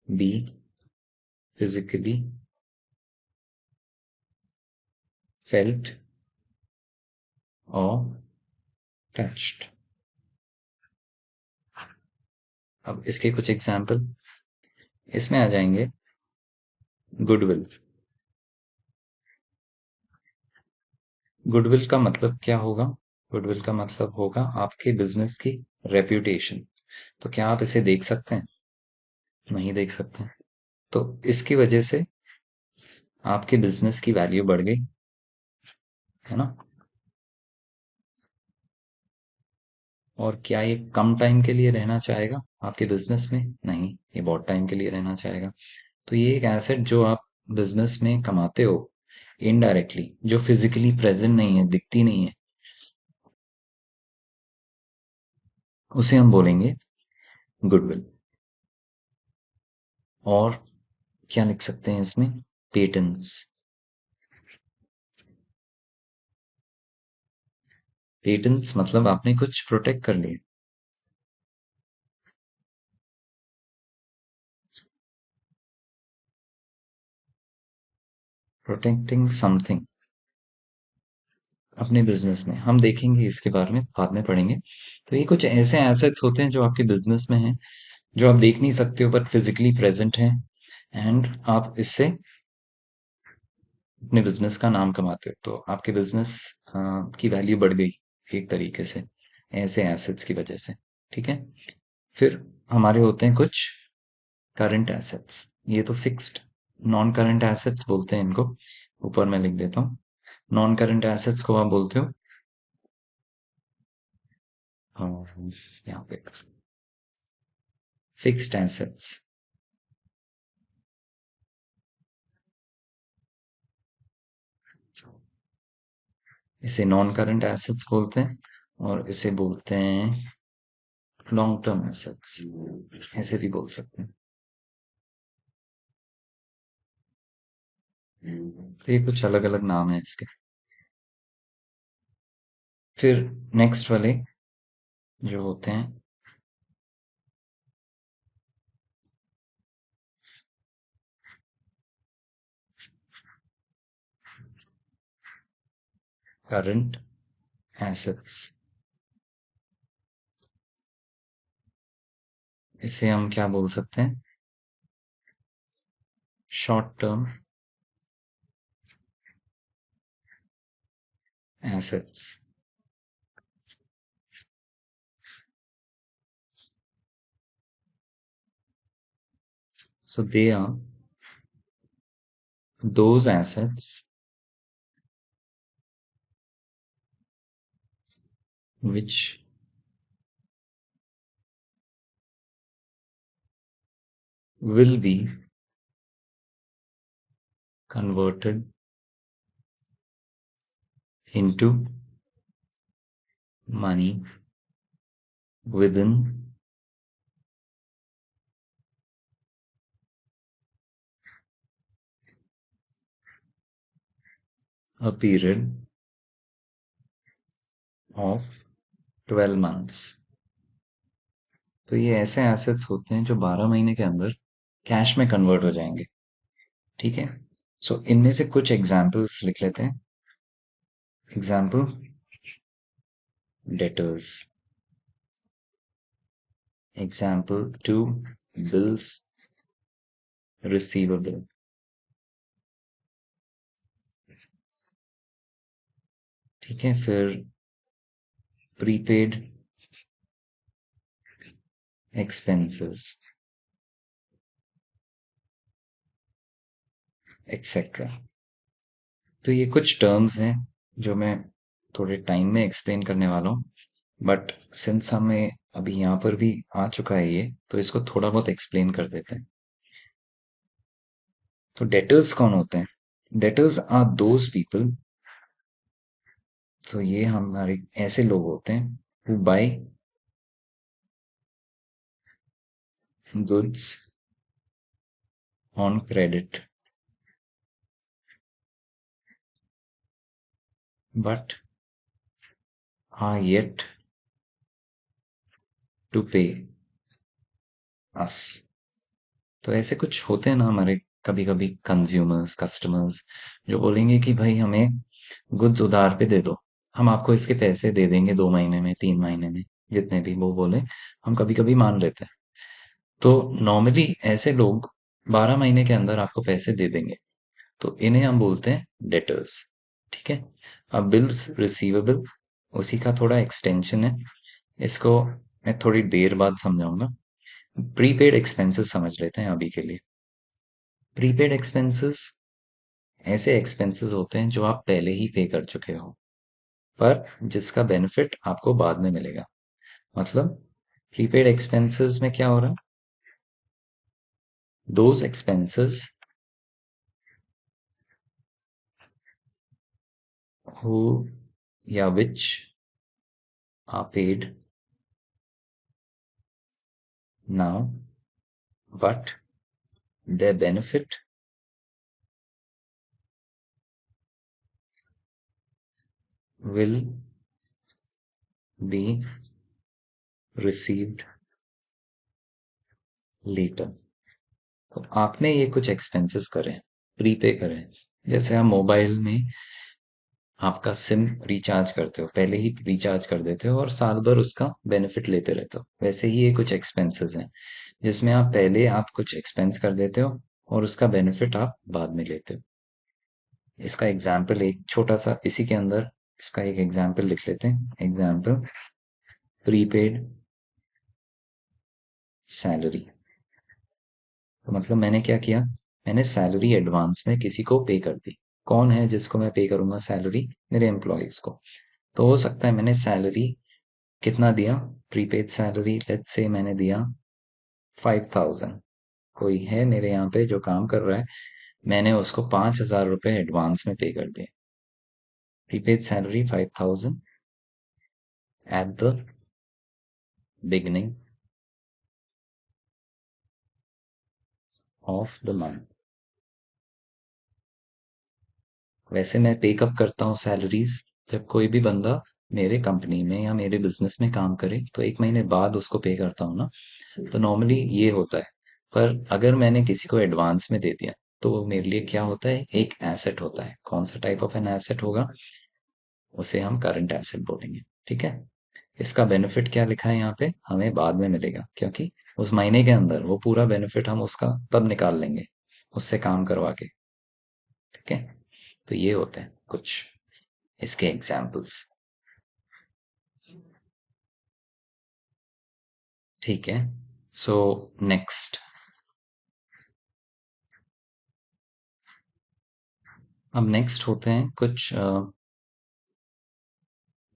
Speaker 1: be physically felt or touched। अब इसके कुछ एग्जाम्पल इसमें आ जाएंगे गुडविल। गुडविल का मतलब क्या होगा? गुडविल का मतलब होगा आपके बिजनेस की रेप्यूटेशन। तो क्या आप इसे देख सकते हैं? नहीं देख सकते। तो इसकी वजह से आपके बिजनेस की वैल्यू बढ़ गई, है ना? और क्या ये कम टाइम के लिए रहना चाहेगा आपके बिजनेस में? नहीं, ये बहुत टाइम के लिए रहना चाहेगा। तो ये एक एसेट जो आप बिजनेस में कमाते हो इनडायरेक्टली, जो फिजिकली प्रेजेंट नहीं है, दिखती नहीं है, उसे हम बोलेंगे गुडविल। और क्या लिख सकते हैं इसमें? पेटेंट्स। पेटेंट्स मतलब आपने कुछ प्रोटेक्ट कर लिया। प्रोटेक्टिंग समथिंग अपने बिजनेस में, हम देखेंगे इसके बारे में, बाद में पढ़ेंगे। तो ये कुछ ऐसे एसेट्स होते हैं जो आपके बिजनेस में हैं, जो आप देख नहीं सकते हो बट फिजिकली प्रेजेंट हैं, एंड आप इससे अपने बिजनेस का नाम कमाते हो। तो आपके बिजनेस की वैल्यू बढ़ गई एक तरीके से ऐसे एसेट्स की वजह से। ठीक है, फिर हमारे होते हैं कुछ करंट एसेट्स। ये तो फिक्स्ड, नॉन करंट एसेट्स बोलते हैं इनको। ऊपर मैं लिख देता हूँ, नॉन करंट एसेट्स को आप बोलते हो यहाँ पे फिक्स्ड एसेट्स। इसे नॉन करंट एसेट्स बोलते हैं, और इसे बोलते हैं लॉन्ग टर्म एसेट्स, ऐसे भी बोल सकते हैं। तो ये कुछ अलग अलग नाम है इसके। फिर नेक्स्ट वाले जो होते हैं करंट एसेट्स, इसे हम क्या बोल सकते हैं? Short term assets. So they are those assets which will be converted into money within a period of 12 months। तो ये ऐसे एसेट्स होते हैं जो 12 महीने के अंदर कैश में कन्वर्ट हो जाएंगे। ठीक है। सो इनमें से कुछ एग्जाम्पल्स लिख लेते हैं। Example, debtors. Example two, bills receivable. ठीक है। फिर प्रीपेड एक्सपेंसेस एक्सेट्रा। तो ये कुछ टर्म्स हैं जो मैं थोड़े टाइम में एक्सप्लेन करने वाला हूँ, बट सिंस हमें अभी यहाँ पर भी आ चुका है ये, तो इसको थोड़ा बहुत एक्सप्लेन कर देते हैं। तो डेटर्स कौन होते हैं? डेटर्स आर दोज पीपल, तो ये हमारे ऐसे लोग होते हैं who buy goods on credit but are yet to pay us. तो ऐसे कुछ होते हैं ना हमारे, कभी कभी कंज्यूमर्स, कस्टमर्स जो बोलेंगे कि भाई हमें गुड्स उधार पे दे दो, हम आपको इसके पैसे दे देंगे 2 महीने में, 3 महीने में, जितने भी वो बोले, हम कभी कभी मान लेते हैं। तो नॉर्मली ऐसे लोग 12 महीने के अंदर आपको पैसे दे देंगे, तो इन्हें हम बोलते हैं डेटर्स। ठीक है। अब बिल्स रिसीवेबल उसी का थोड़ा एक्सटेंशन है, इसको मैं थोड़ी देर बाद समझाऊंगा। प्रीपेड एक्सपेंसेस समझ लेते हैं अभी के लिए। प्रीपेड एक्सपेंसेस ऐसे एक्सपेंसेस होते हैं जो आप पहले ही पे कर चुके हो, पर जिसका बेनिफिट आपको बाद में मिलेगा। मतलब प्रीपेड एक्सपेंसेस में क्या हो रहा है? दोज एक्सपेंसेस हु या which are paid now but their benefit will be received later। तो आपने ये कुछ एक्सपेंसेस करे, प्रीपे करे। जैसे हम मोबाइल में आपका सिम रिचार्ज करते हो, पहले ही रिचार्ज कर देते हो और साल भर उसका बेनिफिट लेते रहते हो, वैसे ही ये कुछ एक्सपेंसेस हैं जिसमें आप पहले आप कुछ एक्सपेंस कर देते हो और उसका बेनिफिट आप बाद में लेते हो। इसका एग्जाम्पल एक छोटा सा इसी के अंदर इसका एक एग्जाम्पल लिख लेते हैं। Example, prepaid salary. तो मतलब मैंने क्या किया, मैंने सैलरी एडवांस में किसी को पे कर दी। कौन है जिसको मैं पे करूंगा सैलरी? मेरे एम्प्लॉयज को। तो हो सकता है मैंने सैलरी कितना दिया, प्रीपेड सैलरी लेट्स से मैंने दिया 5,000। कोई है मेरे यहाँ पे जो काम कर रहा है, मैंने उसको 5,000 रुपए एडवांस में पे कर दिए। Prepaid salary 5,000 at the beginning of the month. वैसे मैं पे कब करता हूँ सैलरीज? जब कोई भी बंदा मेरे कंपनी में या मेरे बिजनेस में काम करे तो 1 महीने बाद उसको पे करता हूँ ना। तो नॉर्मली ये होता है। पर अगर मैंने किसी को एडवांस में दे दिया तो वो मेरे लिए क्या होता है? एक एसेट होता है। कौन सा टाइप ऑफ एन एसेट होगा? उसे हम करंट एसेट बोलेंगे। ठीक है, इसका बेनिफिट क्या लिखा है यहाँ पे हमें बाद में मिलेगा, क्योंकि उस महीने के अंदर वो पूरा बेनिफिट हम उसका तब निकाल लेंगे उससे काम करवा के। ठीक है, तो ये होते हैं कुछ इसके एग्जाम्पल्स। ठीक है, सो नेक्स्ट, अब नेक्स्ट होते हैं कुछ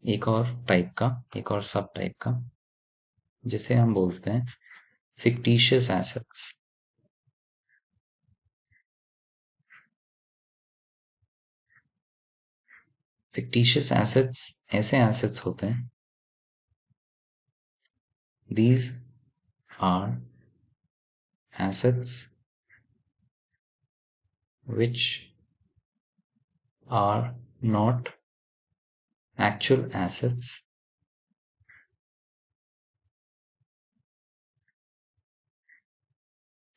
Speaker 1: एक और टाइप का, एक और सब टाइप का, जिसे हम बोलते हैं फिक्टिशियस एसेट्स। फिक्टिशियस एसेट्स ऐसे एसेट्स होते हैं, these are assets which are not actual assets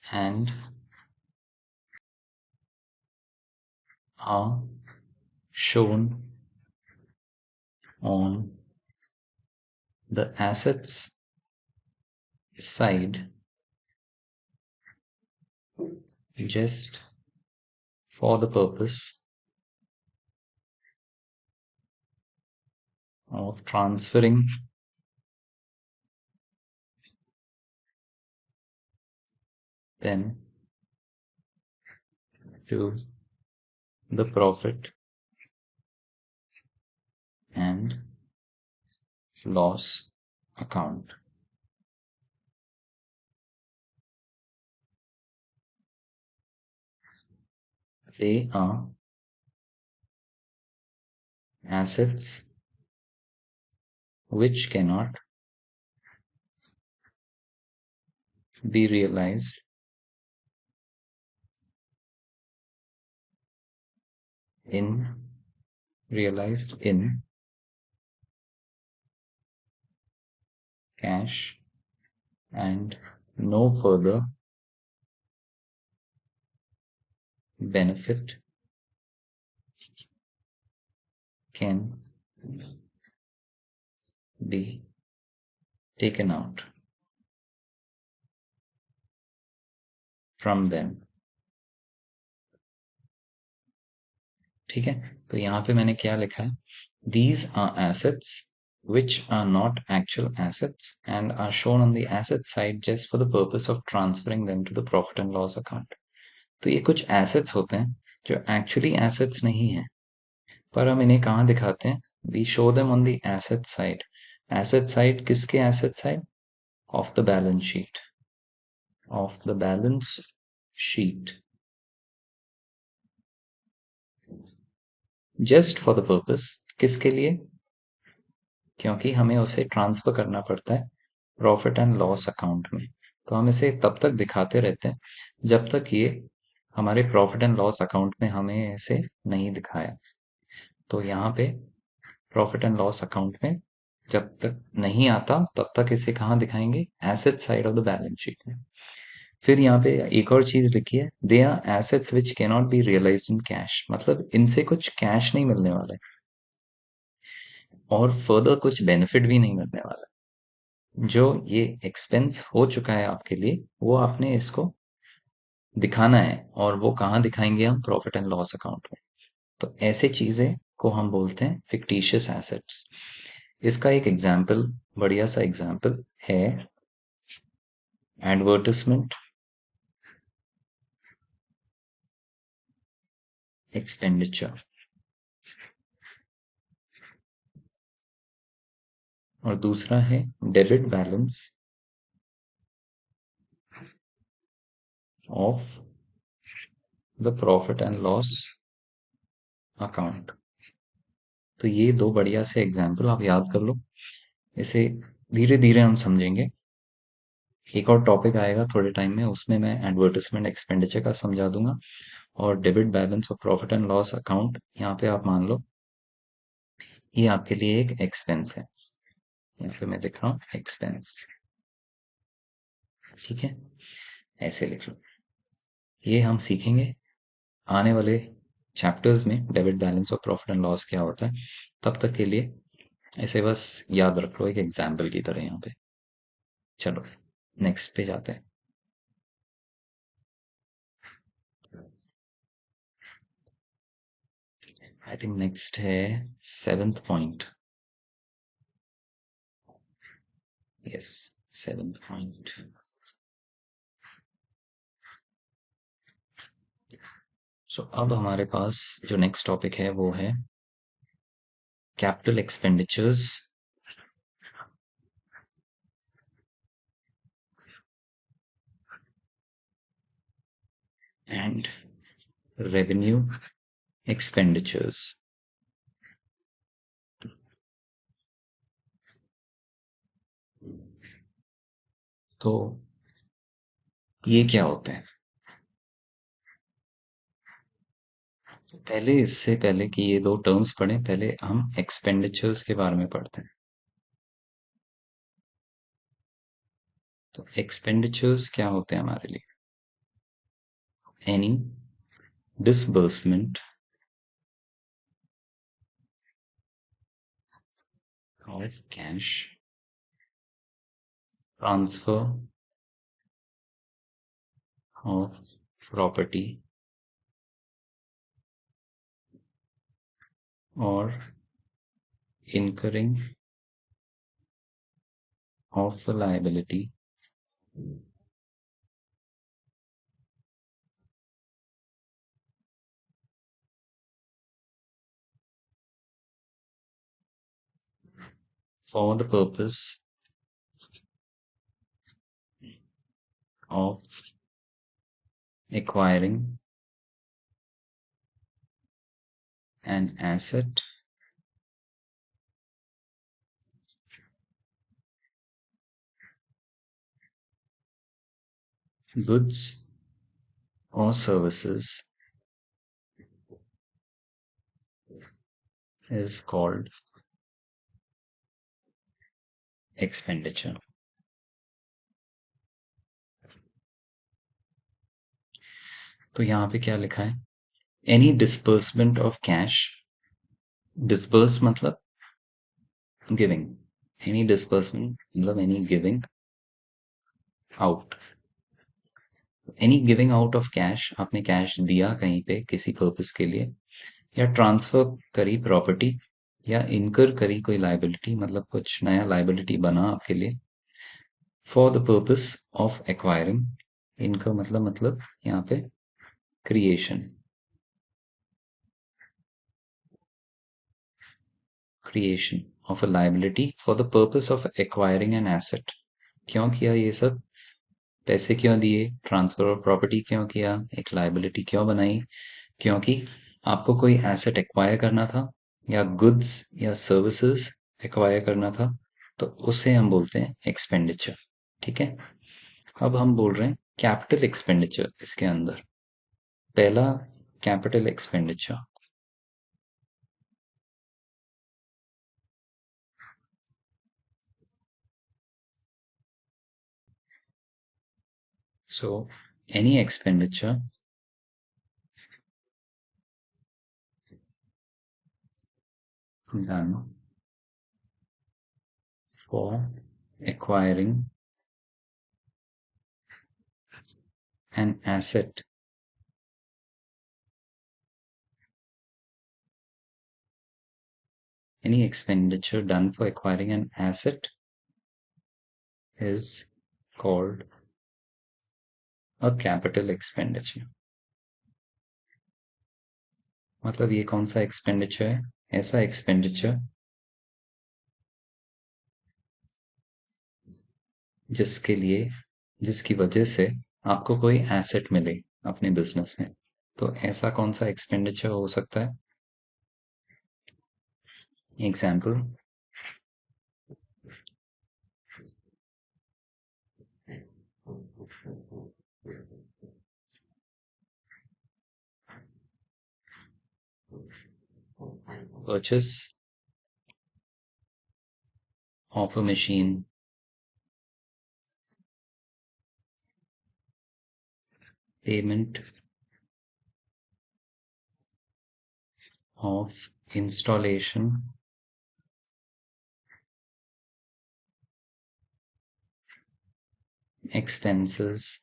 Speaker 1: and are shown on the assets side just for the purpose of transferring them to the profit and loss account. They are assets which cannot be in realized in cash, and no further benefit can be taken out from them. ठीक है, तो यहाँ पे मैंने क्या लिखा है, these are assets which are not actual assets and are shown on the asset side just for the purpose of transferring them to the profit and loss account. तो ये कुछ assets होते हैं जो actually assets नहीं है, पर हम इन्हें कहाँ दिखाते हैं, we show them on the asset side. asset side किसके asset side? Of the balance sheet. Of the balance sheet. Just for the purpose, किसके लिए? क्योंकि हमें उसे ट्रांसफर करना पड़ता है प्रॉफिट एंड लॉस अकाउंट में। तो हम इसे तब तक दिखाते रहते हैं जब तक ये हमारे प्रॉफिट एंड लॉस अकाउंट में हमें इसे नहीं दिखाया। तो यहाँ पे प्रॉफिट एंड लॉस अकाउंट में जब तक नहीं आता तब तक इसे कहाँ दिखाएंगे, asset side of the balance sheet में। फिर यहाँ पे एक और चीज लिखी है, they are assets which cannot be realised in cash, मतलब इनसे कुछ कैश नहीं मिलने वाला है और फर्दर कुछ बेनिफिट भी नहीं मिलने वाला है। जो ये एक्सपेंस हो चुका है आपके लिए वो आपने इसको दिखाना है, और वो कहाँ दिखाएंगे हम, प्रॉफिट एंड लॉस अकाउंट में। तो ऐसे चीजें को हम बोलते हैं फिक्टिशियस एसेट्स। इसका एक एग्जाम्पल, बढ़िया सा एग्जाम्पल है एडवर्टिजमेंट एक्सपेंडिचर, और दूसरा है debit balance of the profit and loss account. तो ये दो बढ़िया से एग्जाम्पल आप याद कर लो, इसे धीरे धीरे हम समझेंगे। एक और टॉपिक आएगा थोड़े टाइम में, उसमें मैं एडवर्टिजमेंट एक्सपेंडिचर का समझा दूंगा, और डेबिट बैलेंस और प्रॉफिट एंड लॉस अकाउंट यहाँ पे आप मान लो ये आपके लिए एक एक्सपेंस है, या फिर मैं लिख रहा हूँ एक्सपेंस। ठीक है, ऐसे लिख लो। ये हम सीखेंगे आने वाले चैप्टर्स में डेबिट बैलेंस और प्रॉफिट एंड लॉस क्या होता है, तब तक के लिए ऐसे बस याद रख लो एक एग्जाम्पल की तरह यहाँ पे। चलो नेक्स्ट पे जाते हैं। आई थिंक नेक्स्ट है 7th point. Yes, 7th point. सो अब हमारे पास जो नेक्स्ट टॉपिक है वो है capital expenditures and revenue expenditures. तो ये क्या होते हैं? पहले इससे पहले कि ये दो टर्म्स पढ़ें, पहले हम एक्सपेंडिचर्स के बारे में पढ़ते हैं। तो एक्सपेंडिचर्स क्या होते हैं हमारे लिए? Any disbursement of cash, transfer of property और incurring of a liability for the purpose of acquiring an asset, goods or services is called expenditure। तो यहाँ पे क्या लिखा है? Any disbursement of cash. Disburse मतलब गिविंग, एनी डिस्बर्समेंट मतलब any giving out, any giving out of cash. आपने cash दिया कहीं पे किसी पर्पस के लिए, या ट्रांसफर करी प्रॉपर्टी, या इनकर करी कोई लाइबिलिटी, मतलब कुछ नया लाइबिलिटी बना आपके लिए, for the purpose of acquiring. इनका मतलब यहाँ पे creation, creation of a liability for the purpose of acquiring an asset. क्यों किया ये सब? पैसे क्यों दिए? ट्रांसफर ऑफ प्रॉपर्टी क्यों किया? एक लाइबिलिटी क्यों बनाई? क्योंकि आपको कोई एसेट एक्वायर करना था, या गुड्स या सर्विसेज एक्वायर करना था, तो उसे हम बोलते हैं एक्सपेंडिचर। ठीक है, अब हम बोल रहे हैं कैपिटल एक्सपेंडिचर इसके अंदर। पहला capital expenditure, so any expenditure done for acquiring an asset any expenditure done for acquiring an asset is called a capital expenditure। मतलब ये कौन सा एक्सपेंडिचर है? ऐसा एक्सपेंडिचर जिसके लिए, जिसकी वजह से आपको कोई एसेट मिले अपने बिजनेस में। तो ऐसा कौन सा एक्सपेंडिचर हो सकता है? Example, purchase of a machine, payment of installation expenses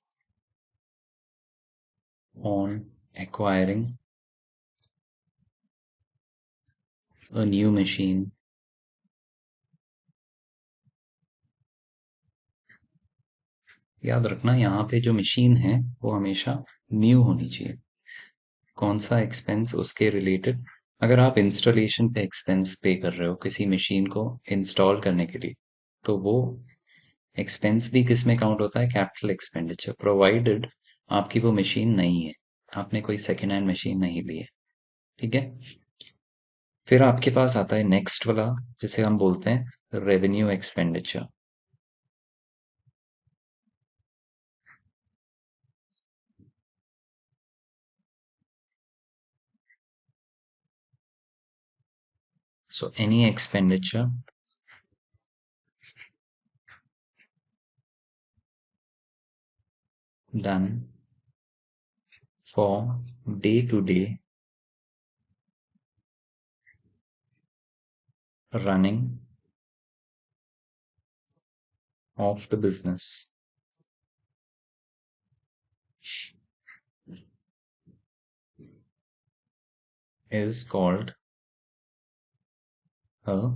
Speaker 1: on acquiring a new machine याद रखना यहाँ पे जो मशीन है वो हमेशा न्यू होनी चाहिए कौन सा एक्सपेंस उसके रिलेटेड अगर आप इंस्टॉलेशन पे एक्सपेंस पे कर रहे हो किसी मशीन को इंस्टॉल करने के लिए तो वो एक्सपेंस भी किस में काउंट होता है कैपिटल एक्सपेंडिचर प्रोवाइडेड आपकी वो मशीन नहीं है आपने कोई सेकेंड हैंड मशीन नहीं ली है ठीक है फिर आपके पास आता है नेक्स्ट वाला जिसे हम बोलते हैं revenue expenditure so any expenditure done for day-to-day running of the business is called a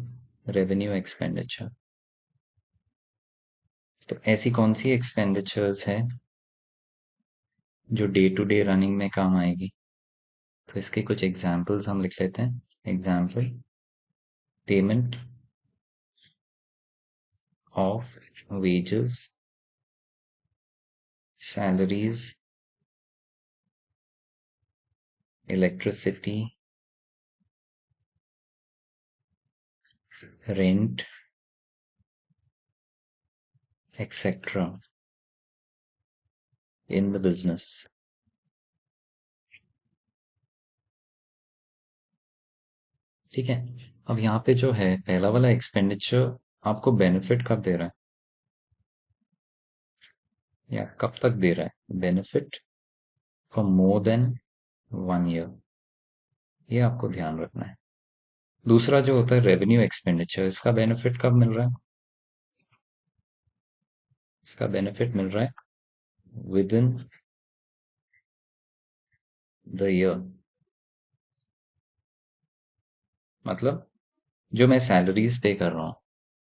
Speaker 1: revenue expenditure. तो ऐसी कौन सी एक्सपेंडिचर्स है जो डे टू डे रनिंग में काम आएगी तो इसके कुछ एग्जांपल्स हम लिख लेते हैं example payment of wages salaries electricity rent etc in the business ठीक है अब यहाँ पे जो है पहला वाला एक्सपेंडिचर आपको बेनिफिट कब दे रहा है या कब तक दे रहा है benefit for more than 1 year ये आपको ध्यान रखना है दूसरा जो होता है रेवेन्यू एक्सपेंडिचर इसका बेनिफिट कब मिल रहा है इसका बेनिफिट मिल रहा है विद इन द ईयर मतलब जो मैं सैलरीज पे कर रहा हूँ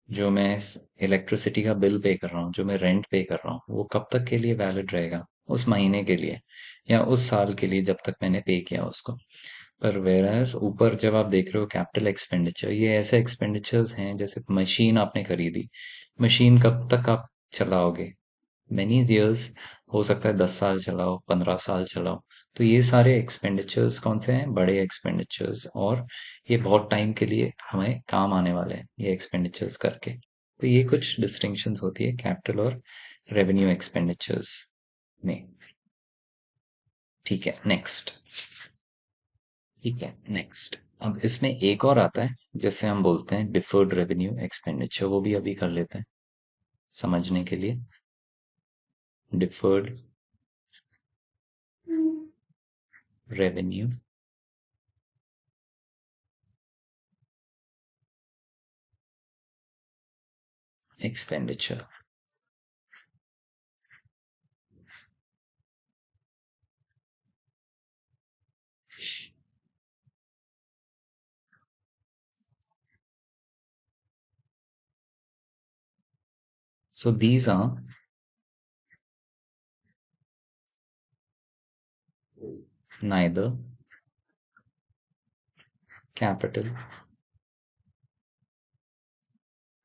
Speaker 1: जो मैं इलेक्ट्रिसिटी का बिल पे कर रहा हूँ जो मैं रेंट पे कर रहा हूँ वो कब तक के लिए वैलिड रहेगा उस महीने के लिए या उस साल के लिए जब तक मैंने पे किया उसको पर वेरएस ऊपर जब आप देख रहे हो कैपिटल एक्सपेंडिचर ये ऐसे एक्सपेंडिचर्स हैं जैसे मशीन आपने खरीदी मशीन कब तक आप चलाओगे मेनी इयर्स हो सकता है 10 साल चलाओ 15 साल चलाओ तो ये सारे एक्सपेंडिचर्स कौन से हैं बड़े एक्सपेंडिचर्स और ये बहुत टाइम के लिए हमें काम आने वाले हैं ये एक्सपेंडिचर्स करके तो ये कुछ डिस्टिंक्शंस होती है कैपिटल और रेवेन्यू एक्सपेंडिचर्स में ठीक है नेक्स्ट ठीक है नेक्स्ट अब इसमें एक और आता है जिसे हम बोलते हैं डिफर्ड रेवेन्यू एक्सपेंडिचर वो भी अभी कर लेते हैं समझने के लिए deferred revenue expenditure. So these are neither capital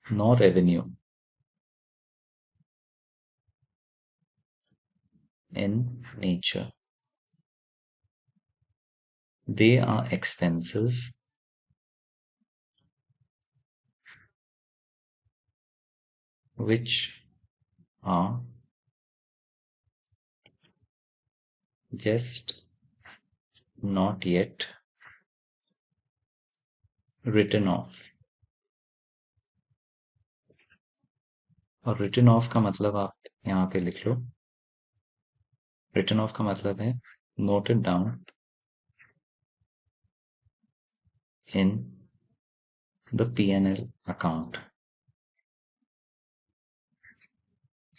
Speaker 1: nor revenue in nature. They are expenses which are just not yet written off. और written off का मतलब आप यहाँ पे लिख लो written off का मतलब है noted down in the P&L account.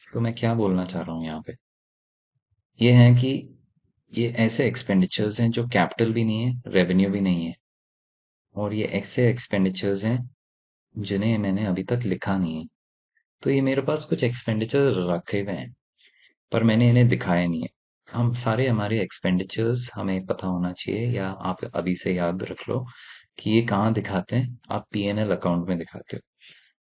Speaker 1: तो मैं क्या बोलना चाह रहा हूँ यहाँ पे, ये है कि ये ऐसे एक्सपेंडिचर्स हैं जो कैपिटल भी नहीं है, रेवेन्यू भी नहीं है, और ये ऐसे एक्सपेंडिचर्स हैं जिन्हें मैंने अभी तक लिखा नहीं है। तो ये मेरे पास कुछ एक्सपेंडिचर रखे हुए हैं पर मैंने इन्हें दिखाया नहीं है। हम सारे हमारे एक्सपेंडिचर्स हमें पता होना चाहिए, या आप अभी से याद रख लो कि ये कहाँ दिखाते हैं। आप P&L अकाउंट में दिखाते हो।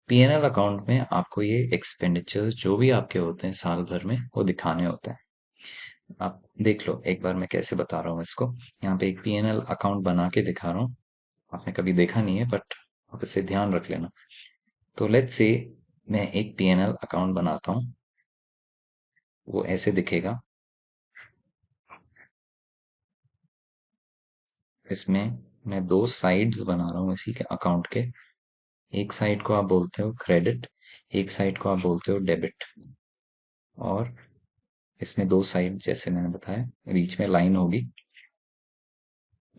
Speaker 1: P&L अकाउंट में आपको ये एक्सपेंडिचर्स जो भी आपके होते हैं साल भर में, वो दिखाने होते हैं। आप देख लो एक बार मैं कैसे बता रहा हूँ इसको। यहाँ पे एक P&L अकाउंट बना के दिखा रहा हूँ। आपने कभी देखा नहीं है बट आप इसे ध्यान रख लेना। तो लेट्स से मैं एक P&L अकाउंट बनाता हूँ। वो ऐसे दिखेगा। इसमें मैं दो साइड्स बना रहा हूँ इसी के अकाउंट के। एक साइड को आप बोलते हो क्रेडिट, एक साइड को आप बोलते हो डेबिट। और इसमें दो साइड जैसे मैंने बताया, बीच में लाइन होगी,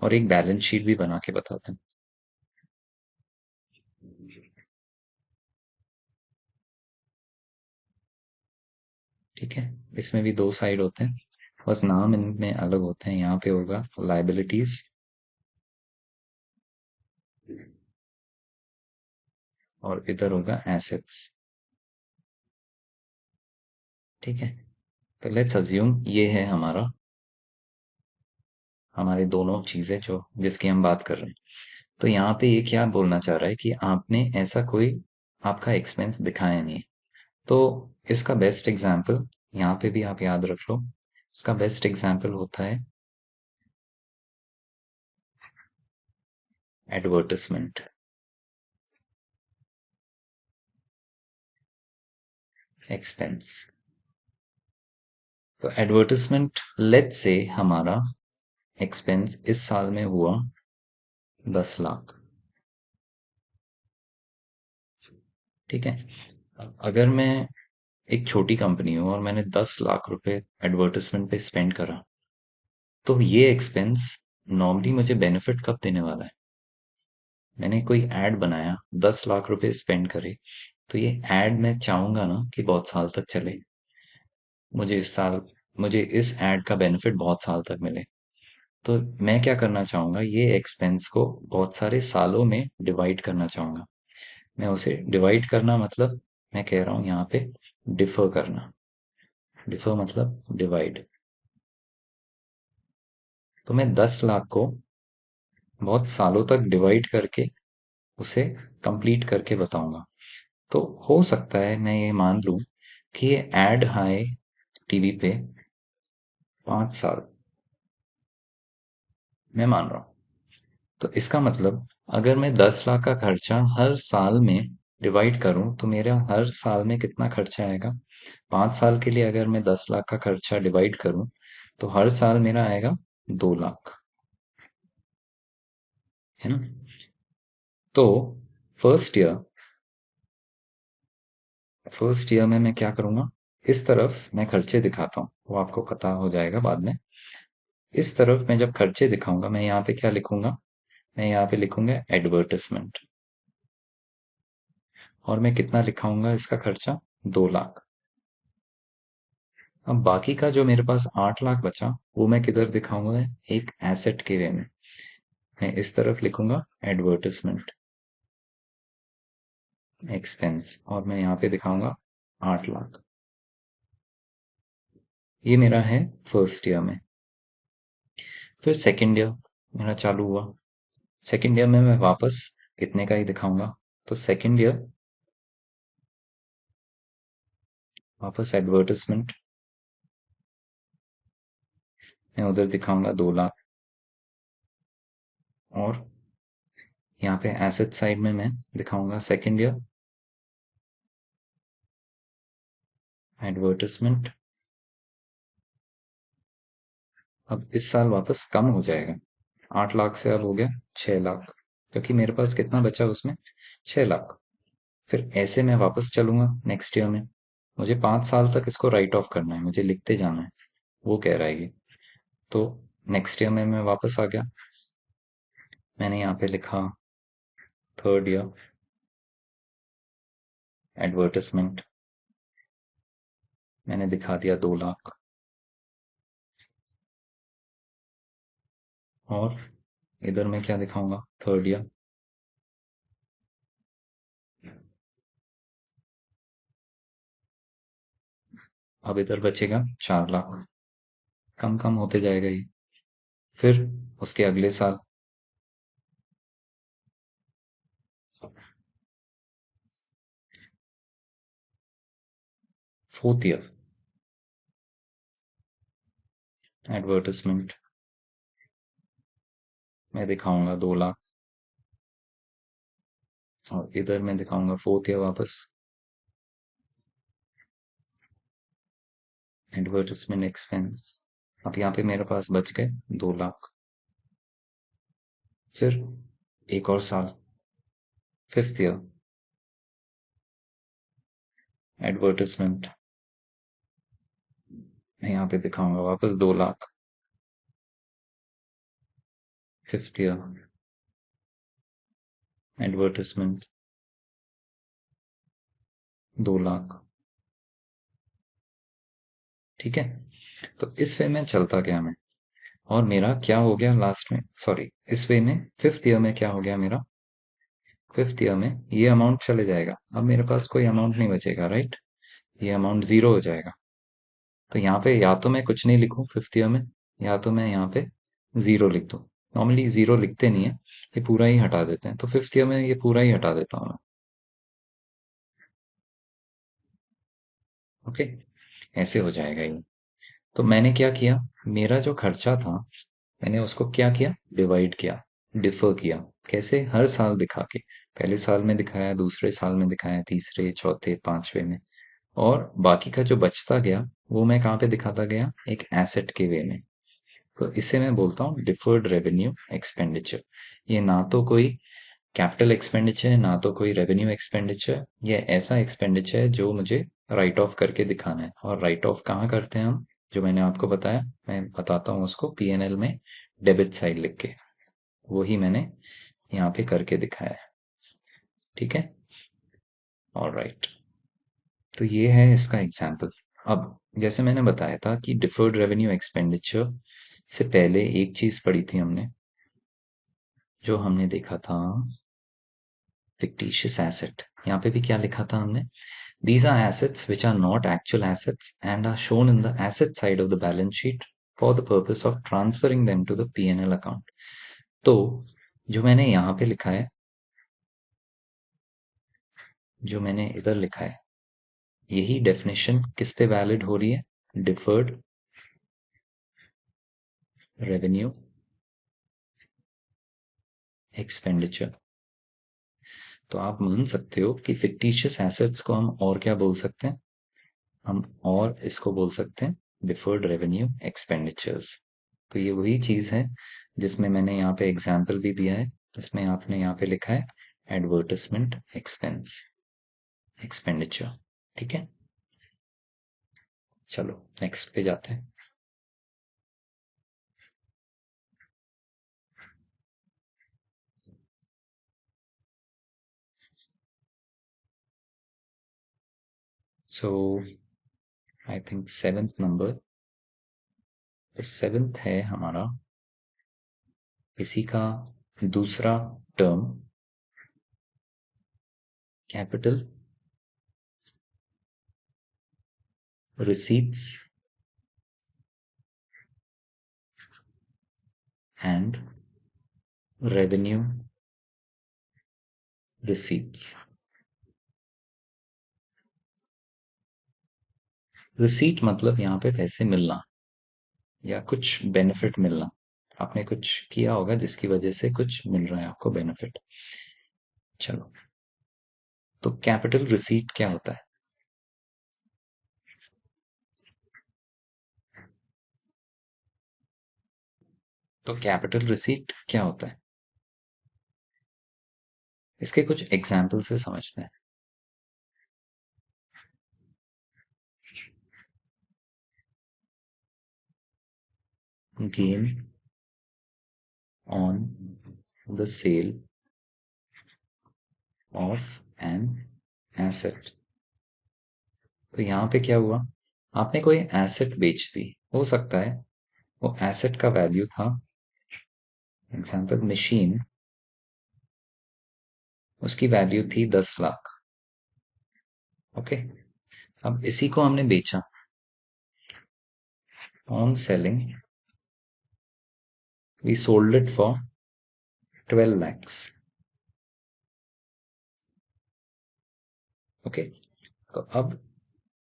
Speaker 1: और एक बैलेंस शीट भी बना के बताता हूँ। ठीक है, इसमें भी दो साइड होते हैं, बस नाम इनमें अलग होते हैं। यहाँ पे होगा लाइबिलिटीज और इधर होगा एसेट्स। ठीक है, तो लेट्स अज्यूम ये है हमारा, हमारे दोनों चीजें जो जिसकी हम बात कर रहे हैं। तो यहाँ पे ये क्या बोलना चाह रहा है कि आपने ऐसा कोई आपका एक्सपेंस दिखाया नहीं है। तो इसका बेस्ट एग्जाम्पल यहाँ पे भी आप याद रख लो। इसका बेस्ट एग्जाम्पल होता है एडवर्टिजमेंट एक्सपेंस। तो एडवर्टिजमेंट लेट्स से हमारा एक्सपेंस इस साल में हुआ 10 लाख। ठीक है, अगर मैं एक छोटी कंपनी हूँ और मैंने 10 लाख रुपए एडवर्टिजमेंट पे स्पेंड करा, तो ये एक्सपेंस नॉर्मली मुझे बेनिफिट कब देने वाला है। मैंने कोई एड बनाया, 10 लाख रुपए स्पेंड करे, तो ये एड मैं चाहूंगा ना कि बहुत साल तक चले। मुझे इस साल मुझे इस एड का बेनिफिट बहुत साल तक मिले। तो मैं क्या करना चाहूंगा, ये एक्सपेंस को बहुत सारे सालों में डिवाइड करना चाहूंगा। मैं उसे डिवाइड करना मतलब, मैं कह रहा हूँ यहाँ पे डिफर करना। डिफर मतलब डिवाइड। तो मैं 10 लाख को बहुत सालों तक डिवाइड करके उसे कंप्लीट करके बताऊंगा। तो हो सकता है मैं ये मान लूं कि ये एड हाई टीवी पे 5 साल, मैं मान रहा हूँ। तो इसका मतलब अगर मैं 10 लाख का खर्चा हर साल में डिवाइड करूं तो मेरा हर साल में कितना खर्चा आएगा। 5 साल के लिए अगर मैं 10 लाख का खर्चा डिवाइड करूं तो हर साल मेरा आएगा 2 लाख, है ना। तो फर्स्ट ईयर फर्स्ट ईयर में मैं क्या करूंगा, इस तरफ मैं खर्चे दिखाता हूँ, वो आपको पता हो जाएगा बाद में। इस तरफ मैं जब खर्चे दिखाऊंगा, मैं यहाँ पे क्या लिखूंगा, मैं यहाँ पे लिखूंगा एडवर्टिजमेंट। और मैं कितना लिखाऊंगा इसका खर्चा, 2 लाख। अब बाकी का जो मेरे पास 8 लाख बचा, वो मैं किधर दिखाऊंगा, एक एसेट के वे में। मैं इस तरफ लिखूंगा एडवर्टिजमेंट एक्सपेंस, और मैं यहाँ पे दिखाऊंगा 8 लाख। ये मेरा है फर्स्ट ईयर में। फिर सेकेंड ईयर मेरा चालू हुआ। सेकेंड ईयर में मैं वापस इतने का ही दिखाऊंगा। तो सेकेंड ईयर वापस एडवर्टिजमेंट, मैं उधर दिखाऊंगा 2 लाख। और यहाँ पे एसेट साइड में मैं दिखाऊंगा सेकेंड ईयर एडवर्टिजमेंट। अब इस साल वापस कम हो जाएगा, 8 लाख से अब हो गया 6 लाख, क्योंकि मेरे पास कितना बचा उसमें, 6 लाख। फिर ऐसे मैं वापस चलूंगा नेक्स्ट ईयर में। मुझे 5 साल तक इसको राइट ऑफ करना है, मुझे लिखते जाना है, वो कह रहा है ये। तो नेक्स्ट ईयर में मैं वापस आ गया। मैंने यहाँ पे लिखा थर्ड ईयर एडवर्टाइजमेंट, मैंने दिखा दिया 2 लाख। और इधर मैं क्या दिखाऊंगा, थर्ड ईयर, अब इधर बचेगा 4 लाख। कम कम होते जाएगा ये। फिर उसके अगले साल फोर्थ ईयर एडवर्टाइजमेंट, मैं दिखाऊंगा 2 लाख। और इधर मैं दिखाऊंगा फोर्थ ईयर वापस, एडवर्टाइजमेंट एक्सपेंस। अब यहाँ पे मेरे पास बच गए 2 लाख। फिर एक और साल, फिफ्थ ईयर एडवर्टाइजमेंट, मैं यहाँ पे दिखाऊंगा वापस 2 lakh. Fifth year advertisement 2 lakh. ठीक है, तो इस वे में चलता गया मैं। और मेरा क्या हो गया लास्ट में, सॉरी, इस वे में फिफ्थ ईयर में क्या हो गया मेरा, फिफ्थ ईयर में ये अमाउंट चले जाएगा, अब मेरे पास कोई अमाउंट नहीं बचेगा, राइट। ये अमाउंट जीरो हो जाएगा। तो यहाँ पे या तो मैं कुछ नहीं लिखूं फिफ्थ ईयर में, या तो मैं यहाँ पे जीरो लिख दूं। नॉर्मली जीरो लिखते नहीं है, ये पूरा ही हटा देते हैं, तो फिफ्थ ईयर में ये पूरा ही हटा देता हूँ मैं। ओके, ऐसे हो जाएगा ये। तो मैंने क्या किया, मेरा जो खर्चा था मैंने उसको क्या किया, डिवाइड किया, डिफर किया। कैसे, हर साल दिखा के, पहले साल में दिखाया, दूसरे साल में दिखाया, तीसरे, चौथे, पांचवे में। और बाकी का जो बचता गया वो मैं कहाँ पे दिखाता गया, एक एसेट के वे में। तो इसे मैं बोलता हूँ डिफर्ड रेवेन्यू एक्सपेंडिचर। ये ना तो कोई कैपिटल एक्सपेंडिचर है, ना तो कोई रेवेन्यू एक्सपेंडिचर। ये ऐसा एक्सपेंडिचर है जो मुझे राइट ऑफ करके दिखाना है। और राइट ऑफ कहाँ करते हैं हम, जो मैंने आपको बताया, मैं बताता हूँ उसको पीएनएल में डेबिट साइड लिख के। वही मैंने यहाँ पे करके दिखाया है। ठीक है, ऑल राइट। तो ये है इसका एग्जाम्पल। अब जैसे मैंने बताया था कि डिफर्ड रेवेन्यू एक्सपेंडिचर से पहले एक चीज पढ़ी थी हमने, जो हमने देखा था fictitious asset। यहाँ पे भी क्या लिखा था हमने, these are assets which are not actual assets and are shown in the asset side of the balance sheet for the purpose of transferring them to the P&L account। तो जो मैंने यहाँ पे लिखा है, जो मैंने इधर लिखा है, यही डेफिनेशन किस पे वैलिड हो रही है, डिफर्ड रेवेन्यू एक्सपेंडिचर। तो आप मान सकते हो कि फिक्टिशियस एसेट्स को हम और क्या बोल सकते हैं, हम और इसको बोल सकते हैं डिफर्ड रेवेन्यू एक्सपेंडिचर्स। तो ये वही चीज है जिसमें मैंने यहाँ पे एग्जाम्पल भी दिया है, जिसमें आपने यहाँ पे लिखा है एडवर्टाइजमेंट एक्सपेंस एक्सपेंडिचर। ठीक है, चलो नेक्स्ट पे जाते हैं। So I think seventh number, तो सेवेंथ है हमारा इसी का दूसरा term, capital receipts and revenue receipts. Receipt मतलब यहाँ पे पैसे मिलना या कुछ बेनिफिट मिलना। आपने कुछ किया होगा जिसकी वजह से कुछ मिल रहा है आपको बेनिफिट। चलो, तो कैपिटल रिसीट क्या होता है, तो कैपिटल रिसीट क्या होता है, इसके कुछ एग्जाम्पल से समझते हैं। Gain on the sale of an asset। तो यहाँ पे क्या हुआ, आपने कोई एसेट बेच दी, हो सकता है वो एसेट का वैल्यू था, एग्जाम्पल मशीन, उसकी वैल्यू थी 10 लाख। ओके, अब इसी को हमने बेचा, on selling we sold it for 12 lakhs। Okay, तो अब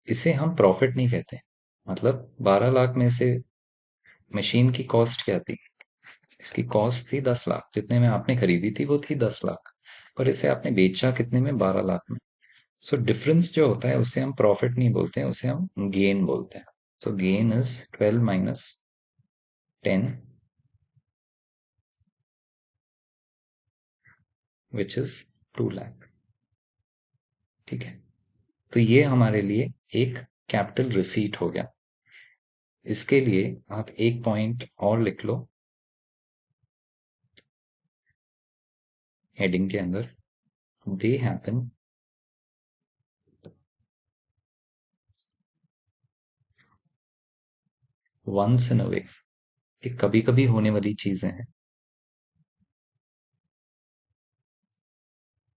Speaker 1: इसे हम प्रॉफिट नहीं कहते, मतलब 12 लाख में से मशीन की कॉस्ट क्या थी, इसकी कॉस्ट थी 10 लाख, जितने में आपने खरीदी थी वो थी 10 लाख, पर इसे आपने बेचा कितने में, 12 लाख में। सो डिफरेंस जो होता है उसे हम प्रॉफिट नहीं बोलते हैं, उसे हम गेन बोलते हैं। So gain is 12 minus 10 which is 2 lakh. ठीक है, तो ये हमारे लिए एक कैपिटल रिसीट हो गया। इसके लिए आप एक पॉइंट और लिख लो हेडिंग के अंदर, दे हैपन वंस इन अ वे, कि कभी कभी होने वाली चीजें हैं।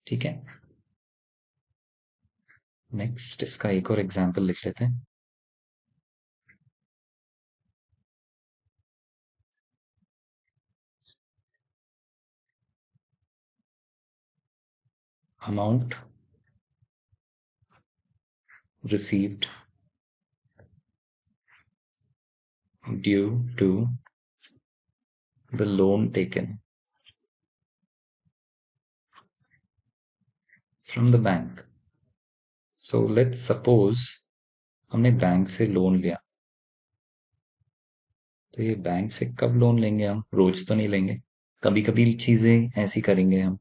Speaker 1: ठीक है, नेक्स्ट इसका एक और एग्जाम्पल लिख लेते हैं। Amount received due to the loan taken from the bank. So let's suppose हमने बैंक से लोन लिया, तो ये बैंक से कब लोन लेंगे हम, रोज तो नहीं लेंगे, कभी कभी चीजें ऐसी करेंगे हम,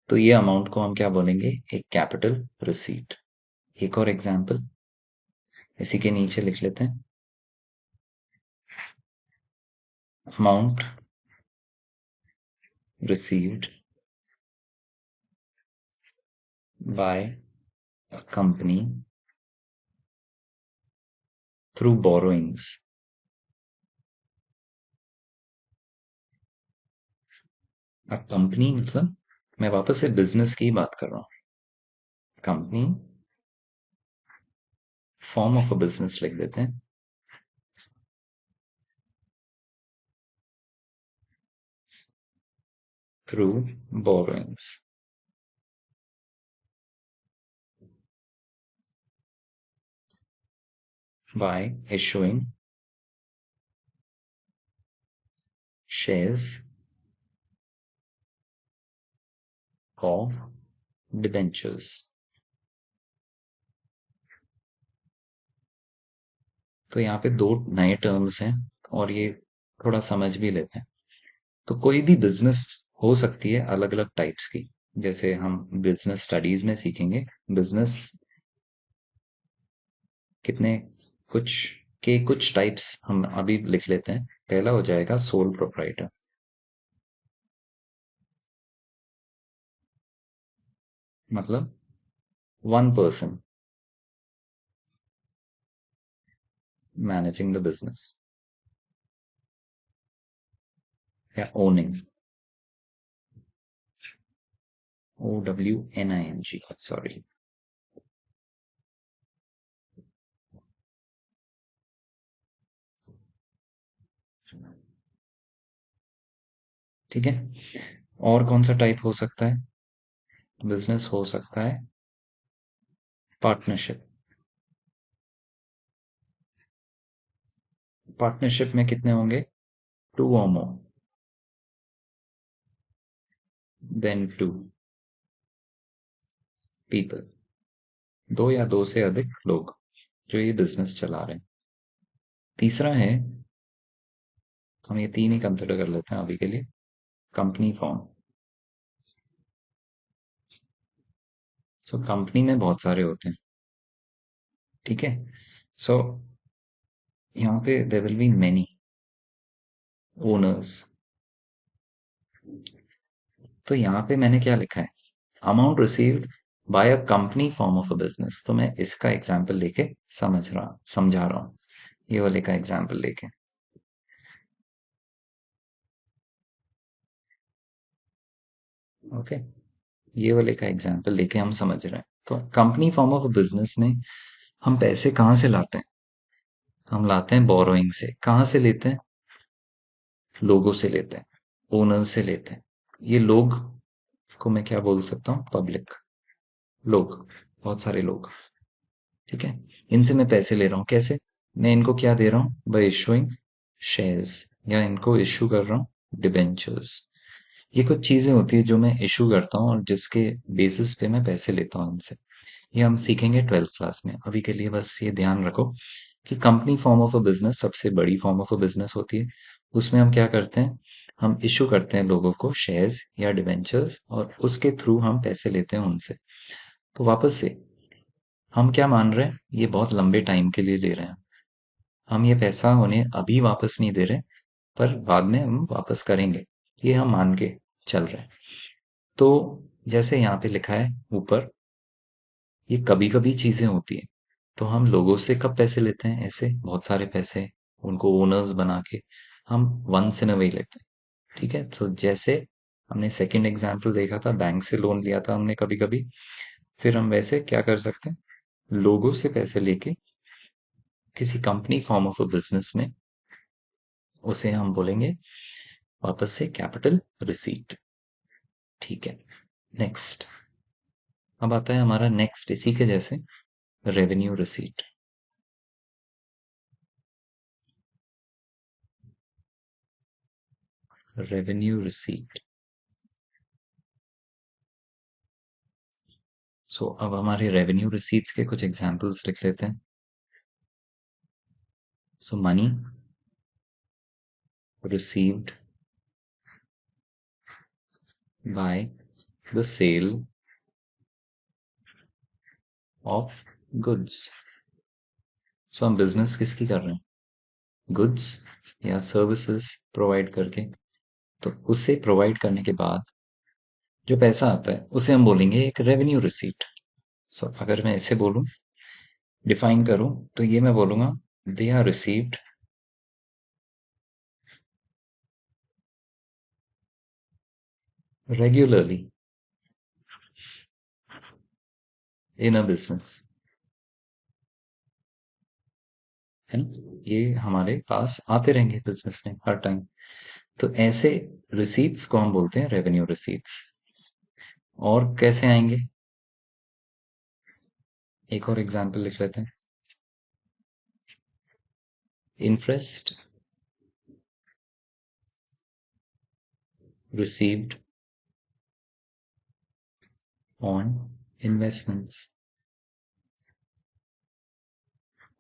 Speaker 1: तो ये अमाउंट को हम क्या बोलेंगे, एक कैपिटल रिसीट। एक और एग्जांपल इसी के नीचे लिख लेते हैं, amount received by a company through borrowings. अब कंपनी मतलब मैं वापस से बिजनेस की बात कर रहा हूँ, company form of a business लिख देते हैं, through borrowings bye issuing shares of debentures. तो यहाँ पे दो नए टर्म्स हैं और ये थोड़ा समझ भी लेते हैं। तो कोई भी बिजनेस हो सकती है अलग अलग टाइप्स की, जैसे हम बिजनेस स्टडीज में सीखेंगे, बिजनेस कितने कुछ के कुछ टाइप्स हम अभी लिख लेते हैं। पहला हो जाएगा सोल प्रोप्राइटर, मतलब one person managing the business या ओनिंग, OWNING, सॉरी। ठीक है, और कौन सा टाइप हो सकता है, बिजनेस हो सकता है पार्टनरशिप। पार्टनरशिप में कितने होंगे, टू और मोर देन टू पीपल, दो या दो से अधिक लोग जो ये बिजनेस चला रहे हैं। तीसरा है, हम ये तीन ही कंसिडर कर लेते हैं अभी के लिए, कंपनी फॉर्म। सो कंपनी में बहुत सारे होते हैं, ठीक है। सो यहाँ पे there will be many owners, तो यहाँ पे मैंने क्या लिखा है, amount received by a company form of a business. तो मैं इसका एग्जाम्पल लेके समझा रहा हूँ, ये वाले का एग्जाम्पल लेके। ओके, ये वाले का एग्जाम्पल लेके हम समझ रहे हैं। तो कंपनी फॉर्म ऑफ बिजनेस में हम पैसे कहाँ से लाते हैं? हम लाते हैं बोरोइंग से। कहाँ से लेते हैं? लोगों से लेते हैं, ओनर्स से लेते हैं। ये लोग को मैं क्या बोल सकता हूँ? पब्लिक, लोग, बहुत सारे लोग। ठीक है, इनसे मैं पैसे ले रहा हूँ। कैसे? मैं इनको क्या दे रहा हूँ? बाय इशूइंग शेयर्स, या इनको इशू कर रहा हूँ डिबेंचर्स। ये कुछ चीजें होती है जो मैं इशू करता हूँ और जिसके बेसिस पे मैं पैसे लेता हूँ इनसे। ये हम सीखेंगे 12th क्लास में। अभी के लिए बस ये ध्यान रखो कि company form of a business सबसे बड़ी फॉर्म ऑफ अ बिजनेस होती है। उसमें हम क्या करते हैं? हम इशू करते हैं लोगों को शेयर्स या डिबेंचर्स, और उसके थ्रू हम पैसे लेते हैं उनसे। तो वापस से हम क्या मान रहे हैं? ये बहुत लंबे टाइम के लिए ले रहे हैं। हम ये पैसा उन्हें अभी वापस नहीं दे रहे, पर बाद में हम वापस करेंगे, ये हम मान के चल रहे हैं। तो जैसे यहाँ पे लिखा है ऊपर, ये कभी कभी चीजें होती हैं। तो हम लोगों से कब पैसे लेते हैं? ऐसे बहुत सारे पैसे, उनको ओनर्स बना के हम वंस इन अ वे लेते हैं। ठीक है, तो जैसे हमने सेकंड एग्जांपल देखा था, बैंक से लोन लिया था हमने कभी कभी, फिर हम वैसे क्या कर सकते हैं? लोगों से पैसे लेके किसी company form of a business में, उसे हम बोलेंगे वापस से कैपिटल रिसीट। ठीक है, नेक्स्ट। अब आता है हमारा नेक्स्ट इसी के जैसे, revenue receipt. Revenue receipt. So अब हमारे रेवेन्यू रिसीट्स के कुछ एग्जांपल्स लिख लेते हैं। So money received by the sale of goods। So हम बिजनेस किसकी कर रहे हैं? गुड्स या सर्विसेज प्रोवाइड करके। तो उसे प्रोवाइड करने के बाद जो पैसा आता है उसे हम बोलेंगे एक रेवेन्यू रिसीट। सो अगर मैं इसे बोलूं, डिफाइन करूं, तो ये मैं बोलूंगा they are received regularly in a business. है ना, ये हमारे पास आते रहेंगे बिजनेस में हर टाइम। तो ऐसे रिसीट्स को हम बोलते हैं रेवेन्यू रिसीट्स। और कैसे आएंगे? एक और एग्जांपल लिख लेते हैं। Interest received on investments.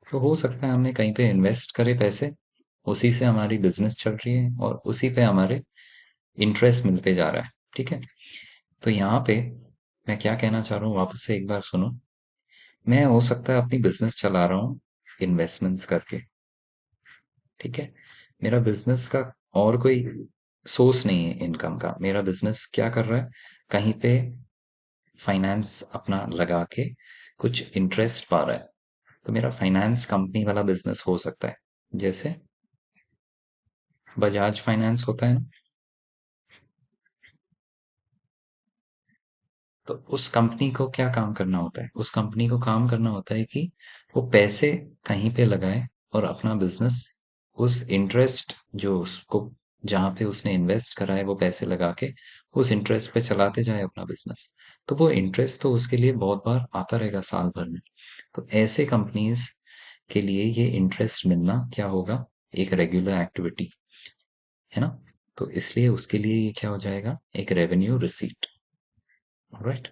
Speaker 1: तो हो सकता है हमने कहीं पे इन्वेस्ट करे पैसे, उसी से हमारी बिजनेस चल रही है और उसी पे हमारे इंटरेस्ट मिलते जा रहा है। ठीक है, तो यहाँ पे मैं क्या कहना चाह रहा हूँ, वापस से एक बार सुनो। मैं हो सकता है अपनी बिजनेस चला रहा हूँ इन्वेस्टमेंट्स करके। ठीक है, मेरा बिजनेस का और कोई सोर्स नहीं है इनकम का। मेरा बिजनेस क्या कर रहा है? कहीं पे फाइनेंस अपना लगा के कुछ इंटरेस्ट पा रहा है। तो मेरा फाइनेंस कंपनी वाला बिजनेस हो सकता है, जैसे बजाज फाइनेंस होता है ना। तो उस कंपनी को क्या काम करना होता है? उस कंपनी को काम करना होता है कि वो पैसे कहीं पे लगाए और अपना बिजनेस, उस इंटरेस्ट जो उसको, जहां पे उसने इन्वेस्ट करा है वो पैसे लगा के, उस इंटरेस्ट पे चलाते जाए अपना बिजनेस। तो वो इंटरेस्ट तो उसके लिए बहुत बार आता रहेगा साल भर में। तो ऐसे कंपनीज के लिए ये इंटरेस्ट मिलना क्या होगा? एक रेगुलर एक्टिविटी, है ना। तो इसलिए उसके लिए ये क्या हो जाएगा? एक रेवेन्यू रिसीट। राइट,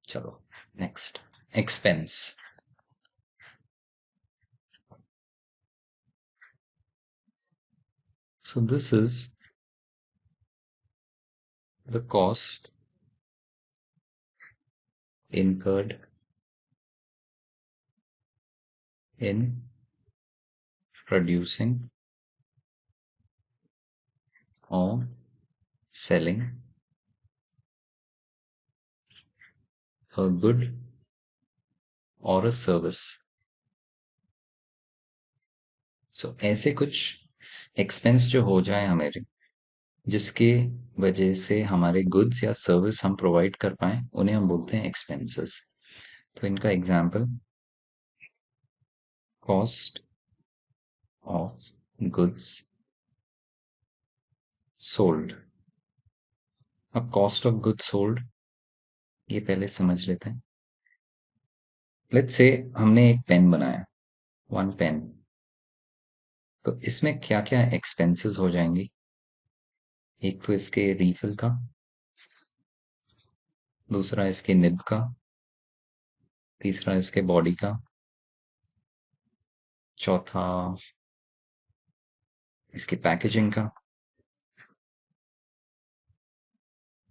Speaker 1: चलो next, expense. So this is the cost incurred in producing or selling a good or a service. So ऐसे कुछ एक्सपेंस जो हो जाए हमारे, जिसके वजह से हमारे गुड्स या सर्विस हम प्रोवाइड कर पाए, उन्हें हम बोलते हैं एक्सपेंसेस। तो इनका example, cost of goods sold. अब कॉस्ट ऑफ गुड्स सोल्ड ये पहले समझ लेते हैं। लेट्स से हमने एक पेन बनाया, वन पेन, तो इसमें क्या क्या एक्सपेंसेस हो जाएंगी? एक तो इसके रीफिल का, दूसरा इसके निब का, तीसरा इसके बॉडी का, चौथा इसकी पैकेजिंग का,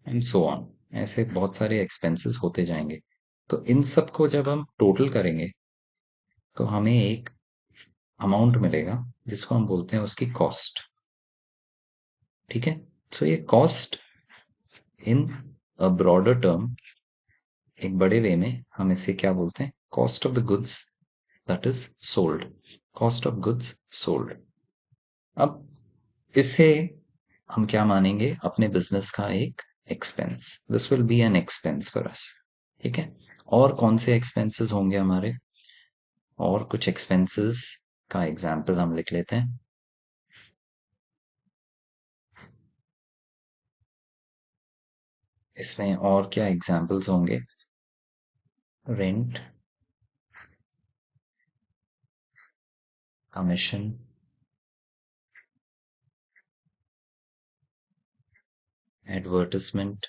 Speaker 1: एंड सो ऑन। ऐसे बहुत सारे एक्सपेंसेस होते जाएंगे। तो इन सब को जब हम टोटल करेंगे तो हमें एक अमाउंट मिलेगा जिसको हम बोलते हैं उसकी कॉस्ट। ठीक है, तो ये cost in a broader term, एक बड़े वे में हम इसे क्या बोलते हैं? Cost of the goods that is sold. Cost of goods sold. अब इसे हम क्या मानेंगे? अपने बिजनेस का एक expense. This will be an expense for us. ठीक है, और कौन से एक्सपेंसेस होंगे हमारे? और कुछ एक्सपेंसेस का एग्जाम्पल हम लिख लेते हैं। इसमें और क्या एग्जाम्पल्स होंगे? Rent, commission, advertisement,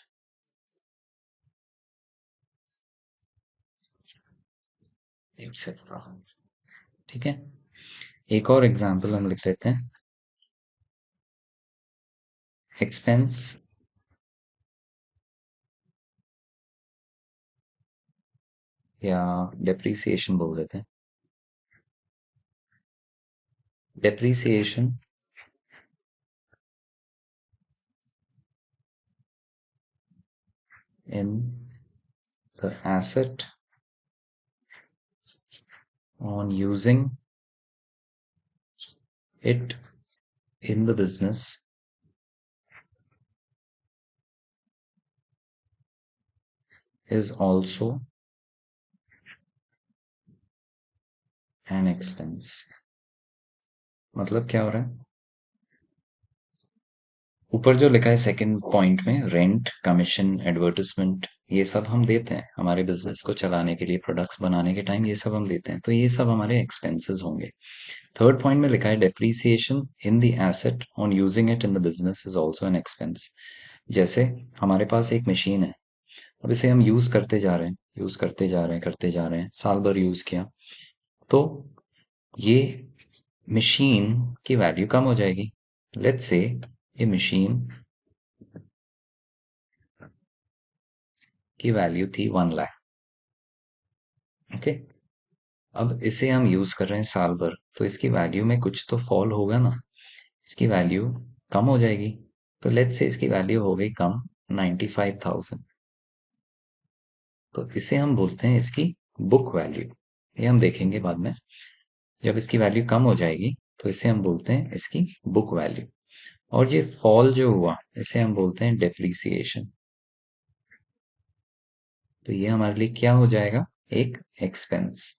Speaker 1: etcetera. ठीक है, एक और एग्जाम्पल हम लिख लेते हैं। एक्सपेंस या डेप्रीसिएशन बोल देते हैं। Depreciation in the asset on using it in the business is also an expense। मतलब क्या हो रहा है? ऊपर जो लिखा है सेकंड पॉइंट में, रेंट, कमीशन, एडवर्टिजमेंट, ये सब हम देते हैं हमारे बिजनेस को चलाने के लिए, प्रोडक्ट्स बनाने के टाइम ये सब हम देते हैं, तो ये सब हमारे एक्सपेंसेस होंगे। थर्ड पॉइंट में लिखा है depreciation in the asset on using it in the business is also an expense. जैसे हमारे पास एक मशीन है, अब इसे हम यूज करते जा रहे हैं, यूज करते जा रहे हैं, करते जा रहे हैं, साल भर यूज किया, तो ये मशीन की वैल्यू कम हो जाएगी। लेट्स से ये मशीन की वैल्यू थी 1 लाख। ओके, अब इसे हम यूज कर रहे हैं साल भर, तो इसकी वैल्यू में कुछ तो फॉल होगा ना, इसकी वैल्यू कम हो जाएगी। तो लेट्स से इसकी वैल्यू हो गई कम, 95,000। तो इसे हम बोलते हैं इसकी बुक वैल्यू। ये हम देखेंगे बाद में, जब इसकी वैल्यू कम हो जाएगी तो इसे हम बोलते हैं इसकी बुक वैल्यू। और ये फॉल जो हुआ इसे हम बोलते हैं डेप्रीसिएशन। तो ये हमारे लिए क्या हो जाएगा? एक एक्सपेंस।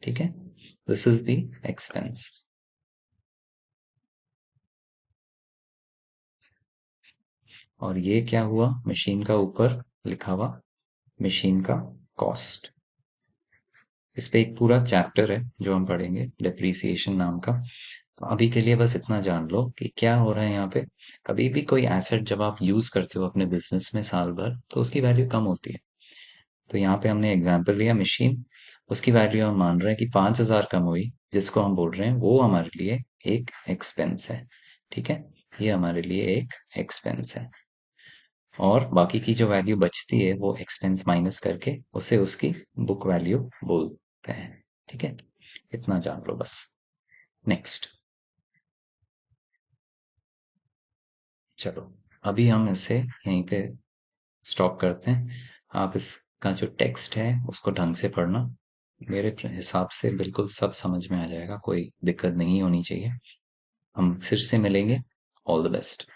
Speaker 1: ठीक है, दिस इज द एक्सपेंस। और ये क्या हुआ? मशीन का ऊपर लिखा हुआ मशीन का कॉस्ट। इस पे एक पूरा चैप्टर है जो हम पढ़ेंगे, डेप्रीसिएशन नाम का। तो अभी के लिए बस इतना जान लो कि क्या हो रहा है यहाँ पे। कभी भी कोई एसेट जब आप यूज करते हो अपने बिजनेस में साल भर, तो उसकी वैल्यू कम होती है। तो यहाँ पे हमने एग्जाम्पल लिया मशीन, उसकी वैल्यू हम मान रहे हैं कि 5,000 कम हुई, जिसको हम बोल रहे हैं वो हमारे लिए एक एक्सपेंस है। ठीक है, ये हमारे लिए एक एक्सपेंस है। और बाकी की जो वैल्यू बचती है वो एक्सपेंस माइनस करके उसे उसकी बुक वैल्यू बोलते हैं। ठीक है, इतना जान लो बस। नेक्स्ट, चलो अभी हम इसे यहीं पे स्टॉप करते हैं। आप इसका जो टेक्स्ट है उसको ढंग से पढ़ना। मेरे हिसाब से बिल्कुल सब समझ में आ जाएगा, कोई दिक्कत नहीं होनी चाहिए। हम फिर से मिलेंगे। All the best.